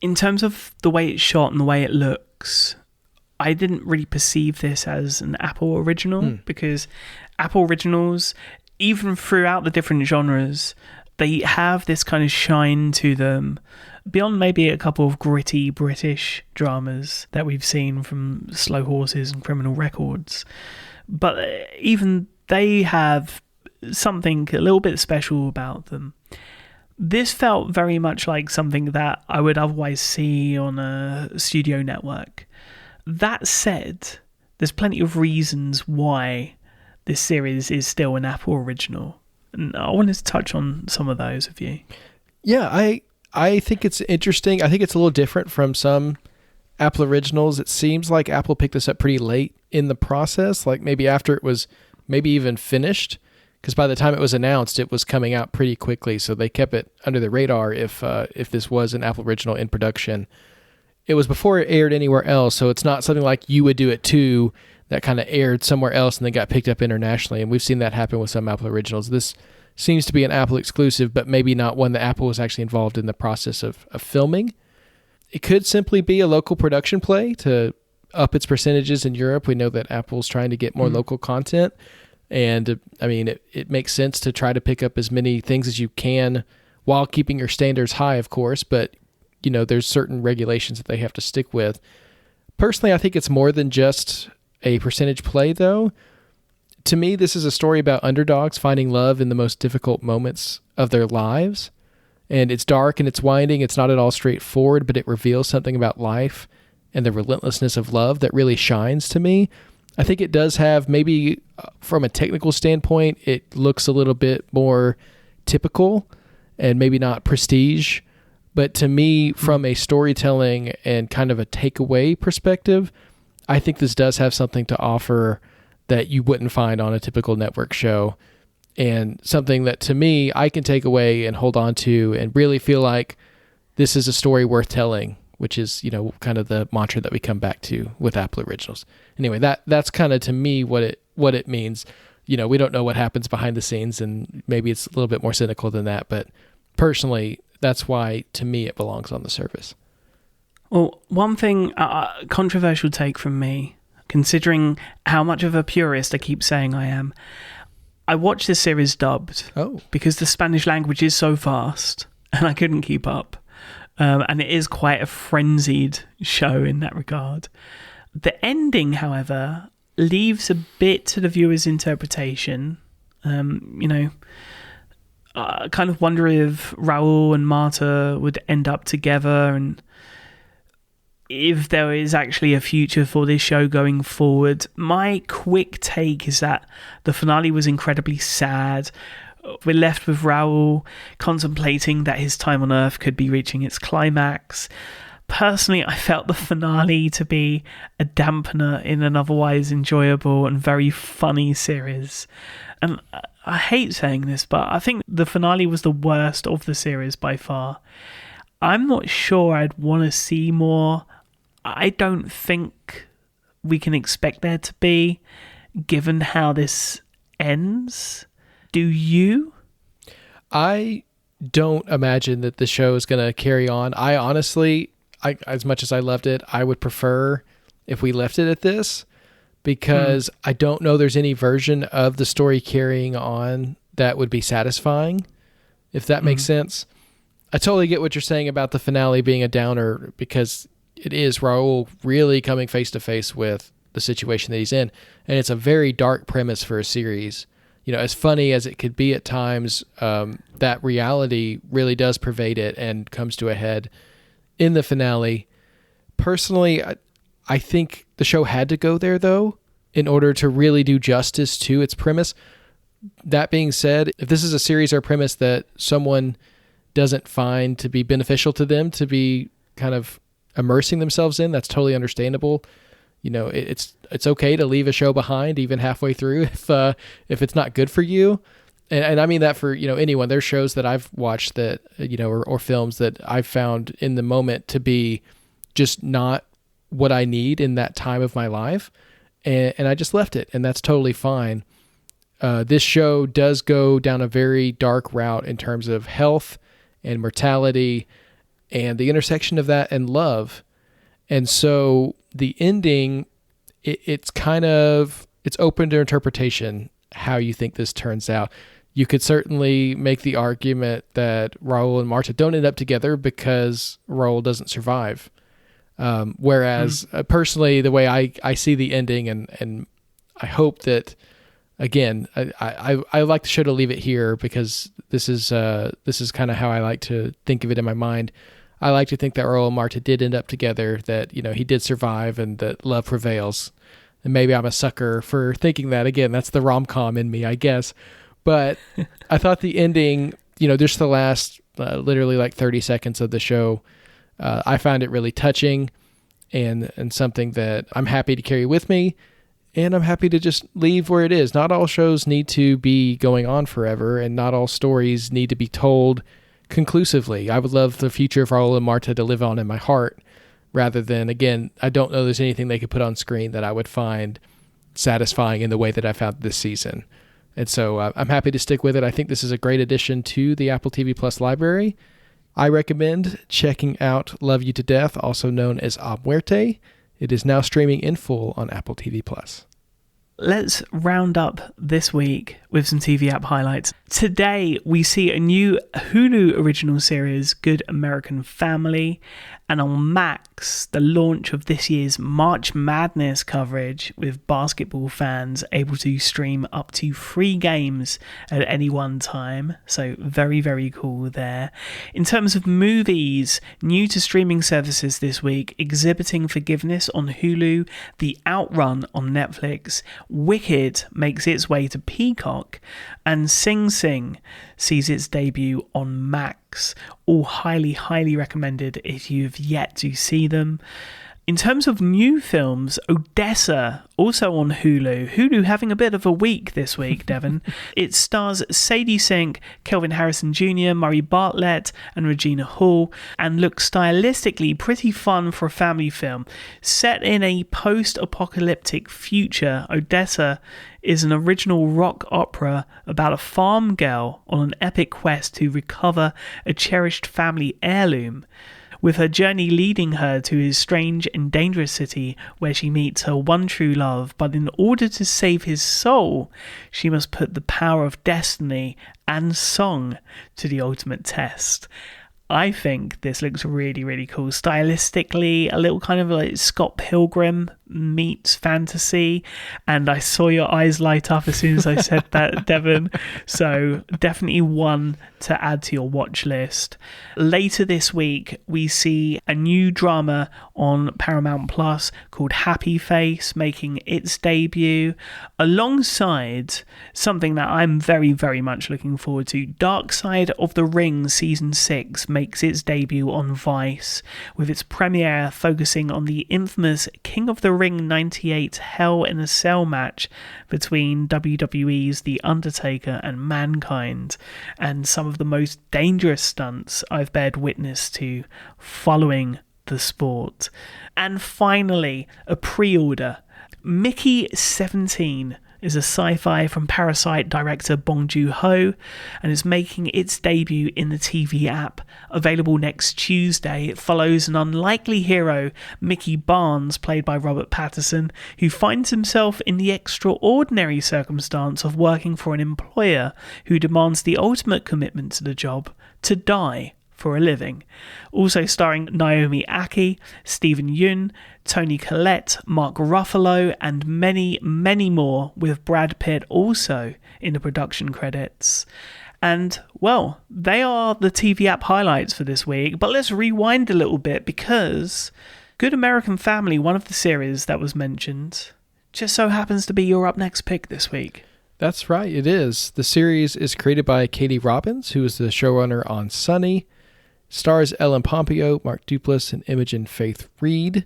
in terms of the way it's shot and the way it looks, I didn't really perceive this as an Apple original, because Apple originals, even throughout the different genres, they have this kind of shine to them, beyond maybe a couple of gritty British dramas that we've seen from Slow Horses and Criminal Records. But even they have something a little bit special about them. This felt very much like something that I would otherwise see on a studio network. That said, there's plenty of reasons why this series is still an Apple original. And I wanted to touch on some of those with you. Yeah, I think it's interesting. I think it's a little different from some Apple originals. It seems like Apple picked this up pretty late in the process, like maybe after it was maybe even finished, because by the time it was announced, it was coming out pretty quickly. So they kept it under the radar if this was an Apple original in production. It was before it aired anywhere else, so it's not something like You Would Do It Too that kind of aired somewhere else and then got picked up internationally. And we've seen that happen with some Apple originals. This seems to be an Apple exclusive, but maybe not one that Apple was actually involved in the process of filming. It could simply be a local production play to up its percentages in Europe. We know that Apple's trying to get more local content. And I mean, it makes sense to try to pick up as many things as you can while keeping your standards high, of course. But, there's certain regulations that they have to stick with. Personally, I think it's more than just a percentage play, though. To me, this is a story about underdogs finding love in the most difficult moments of their lives. And it's dark and it's winding. It's not at all straightforward, but it reveals something about life and the relentlessness of love that really shines to me. I think it does have, maybe from a technical standpoint, it looks a little bit more typical and maybe not prestige. But to me, from a storytelling and kind of a takeaway perspective, I think this does have something to offer that you wouldn't find on a typical network show, and something that, to me, I can take away and hold on to and really feel like this is a story worth telling, which is, kind of the mantra that we come back to with Apple Originals. Anyway, that's kind of, to me, what it means. We don't know what happens behind the scenes, and maybe it's a little bit more cynical than that, but personally, that's why, to me, it belongs on the service. Well, one thing, controversial take from me, considering how much of a purist I keep saying I am, I watched this series dubbed because the Spanish language is so fast and I couldn't keep up. And it is quite a frenzied show in that regard. The ending, however, leaves a bit to the viewer's interpretation. I kind of wonder if Raul and Marta would end up together and if there is actually a future for this show going forward. My quick take is that the finale was incredibly sad. We're left with Raul contemplating that his time on Earth could be reaching its climax. Personally, I felt the finale to be a dampener in an otherwise enjoyable and very funny series. And I hate saying this, but I think the finale was the worst of the series by far. I'm not sure I'd want to see more. I don't think we can expect there to be, given how this ends. Do you? I don't imagine that the show is going to carry on. I honestly, as much as I loved it, I would prefer if we left it at this, because I don't know there's any version of the story carrying on that would be satisfying, if that makes sense. I totally get what you're saying about the finale being a downer, because it is Raul really coming face to face with the situation that he's in. And it's a very dark premise for a series. You know, as funny as it could be at times, that reality really does pervade it and comes to a head in the finale. Personally, I think the show had to go there, though, in order to really do justice to its premise. That being said, if this is a series or premise that someone doesn't find to be beneficial to them to be kind of immersing themselves in, that's totally understandable. You know, it's okay to leave a show behind even halfway through if it's not good for you. And I mean that for, anyone. There's shows that I've watched that, or films that I've found in the moment to be just not what I need in that time of my life. And I just left it, and that's totally fine. This show does go down a very dark route in terms of health and mortality and the intersection of that and love. And so the ending, it's open to interpretation how you think this turns out. You could certainly make the argument that Raul and Marta don't end up together because Raul doesn't survive. Whereas personally, the way I see the ending, and I hope that, again, I like the show to leave it here, because this is kind of how I like to think of it in my mind. I like to think that Raul and Marta did end up together, that, he did survive, and that love prevails. And maybe I'm a sucker for thinking that. Again, that's the rom-com in me, I guess. But I thought the ending, just the last literally like 30 seconds of the show, I found it really touching and something that I'm happy to carry with me. And I'm happy to just leave where it is. Not all shows need to be going on forever, and not all stories need to be told conclusively. I would love the future of Raul and Marta to live on in my heart, rather than, again, I don't know there's anything they could put on screen that I would find satisfying in the way that I found this season. And so I'm happy to stick with it. I think this is a great addition to the Apple TV Plus library. I recommend checking out Love You to Death, also known as A Muerte. It is now streaming in full on Apple TV Plus. Let's round up this week with some TV app highlights. Today, we see a new Hulu original series, Good American Family, and on Max, the launch of this year's March Madness coverage, with basketball fans able to stream up to 3 games at any one time. So very, very cool there. In terms of movies, new to streaming services this week, Exhibiting Forgiveness on Hulu, The Outrun on Netflix, Wicked makes its way to Peacock, and Sing Sing sees its debut on Max. All highly, highly recommended if you've yet to see them. In terms of new films, Odessa, also on Hulu. Hulu having a bit of a week this week, Devon. It stars Sadie Sink, Kelvin Harrison Jr., Murray Bartlett, and Regina Hall, and looks stylistically pretty fun for a family film. Set in a post-apocalyptic future, Odessa is an original rock opera about a farm girl on an epic quest to recover a cherished family heirloom. with her journey leading her to his strange and dangerous city where she meets her one true love. But in order to save his soul, she must put the power of destiny and song to the ultimate test. I think this looks really, really cool. Stylistically, a little kind of like Scott Pilgrim meets fantasy. And I saw your eyes light up as soon as I said that, Devon. So definitely one to add to your watch list. Later this week, we see a new drama on Paramount Plus called Happy Face making its debut, alongside something that I'm very, very much looking forward to. Dark Side of the Ring Season 6 makes its debut on Vice, with its premiere focusing on the infamous King of the Ring 98 Hell in a Cell match between WWE's The Undertaker and Mankind, and some of the most dangerous stunts I've bared witness to following the sport. And finally, a pre-order. Mickey 17 is a sci-fi from Parasite director Bong Joon-ho, and is making its debut in the TV app. Available next Tuesday, it follows an unlikely hero, Mickey Barnes, played by Robert Pattinson, who finds himself in the extraordinary circumstance of working for an employer who demands the ultimate commitment to the job: to die for a living. Also starring Naomi Aki, Stephen Yeun, Toni Collette, Mark Ruffalo, and many, many more, with Brad Pitt also in the production credits. And, well, they are the TV app highlights for this week, but let's rewind a little bit, because Good American Family, one of the series that was mentioned, just so happens to be your up next pick this week. That's right, it is. The series is created by Katie Robbins, who is the showrunner on Sunny. Stars Ellen Pompeo, Mark Duplass, and Imogen Faith Reed.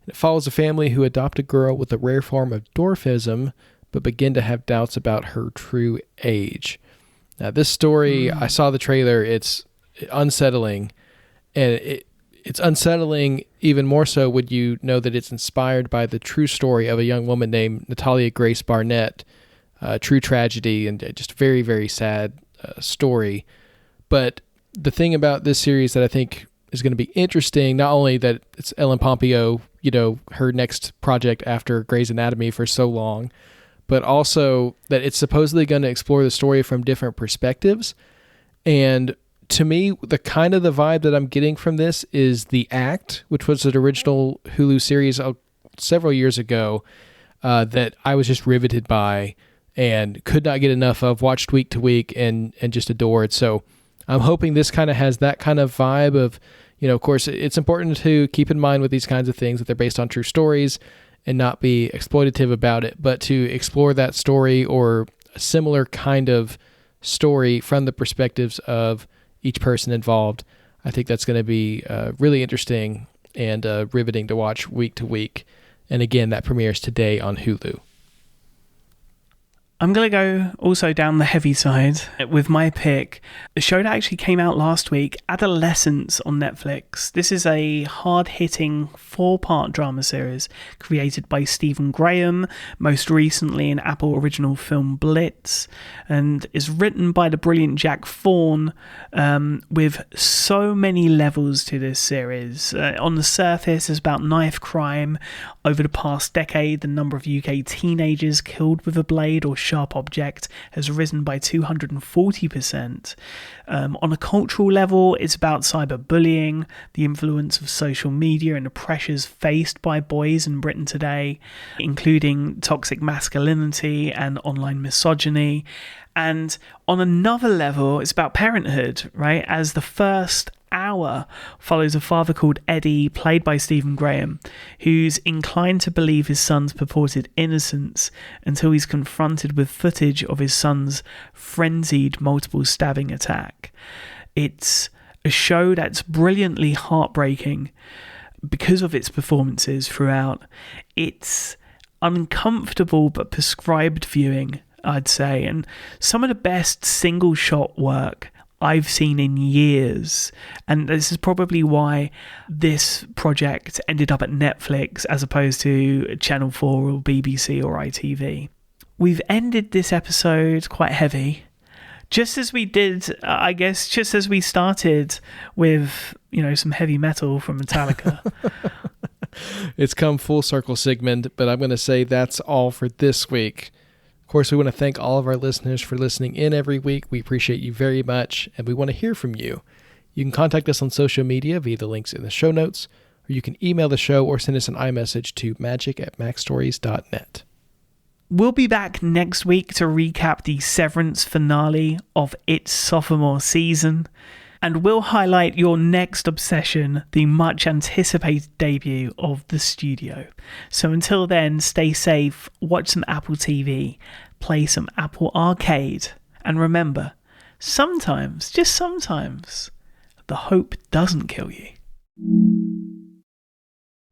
It follows a family who adopt a girl with a rare form of dwarfism, but begin to have doubts about her true age. Now, this story, I saw the trailer, it's unsettling, and it's unsettling even more so when you know that it's inspired by the true story of a young woman named Natalia Grace Barnett. True tragedy, and just very, very sad story. But the thing about this series that I think is going to be interesting, not only that it's Ellen Pompeo, her next project after Grey's Anatomy for so long, but also that it's supposedly going to explore the story from different perspectives. And to me, the vibe that I'm getting from this is The Act, which was an original Hulu series several years ago that I was just riveted by and could not get enough of, watched week to week, and just adored. So I'm hoping this kind of has that kind of vibe of, of course, it's important to keep in mind with these kinds of things that they're based on true stories and not be exploitative about it, but to explore that story or a similar kind of story from the perspectives of each person involved. I think that's going to be really interesting and riveting to watch week to week. And again, that premieres today on Hulu. I'm going to go also down the heavy side with my pick. A show that actually came out last week, Adolescence on Netflix. This is a hard-hitting 4-part drama series created by Stephen Graham, most recently in Apple original film Blitz, and is written by the brilliant Jack Thorne, with so many levels to this series. On the surface, it's about knife crime. Over the past decade, the number of UK teenagers killed with a blade or sharp object has risen by 240%. On a cultural level, it's about cyberbullying, the influence of social media and the pressures faced by boys in Britain today, including toxic masculinity and online misogyny. And on another level, it's about parenthood, right? As the first hour follows a father called Eddie, played by Stephen Graham, who's inclined to believe his son's purported innocence until he's confronted with footage of his son's frenzied multiple stabbing attack. It's a show that's brilliantly heartbreaking because of its performances throughout. It's uncomfortable but prescribed viewing, I'd say, and some of the best single shot work I've seen in years, and this is probably why this project ended up at Netflix as opposed to Channel 4 or BBC or ITV. We've ended this episode quite heavy, Just as we did, I guess, just as we started with, some heavy metal from Metallica. It's come full circle, Sigmund, but I'm going to say that's all for this week. Of course, we want to thank all of our listeners for listening in every week. We appreciate you very much, and we want to hear from you. You can contact us on social media via the links in the show notes, or you can email the show or send us an iMessage to magic@macstories.net. We'll be back next week to recap the Severance finale of its sophomore season, and we'll highlight your next obsession, the much anticipated debut of the studio. So until then, stay safe, watch some Apple TV, play some Apple Arcade, and remember, sometimes, just sometimes, the hope doesn't kill you.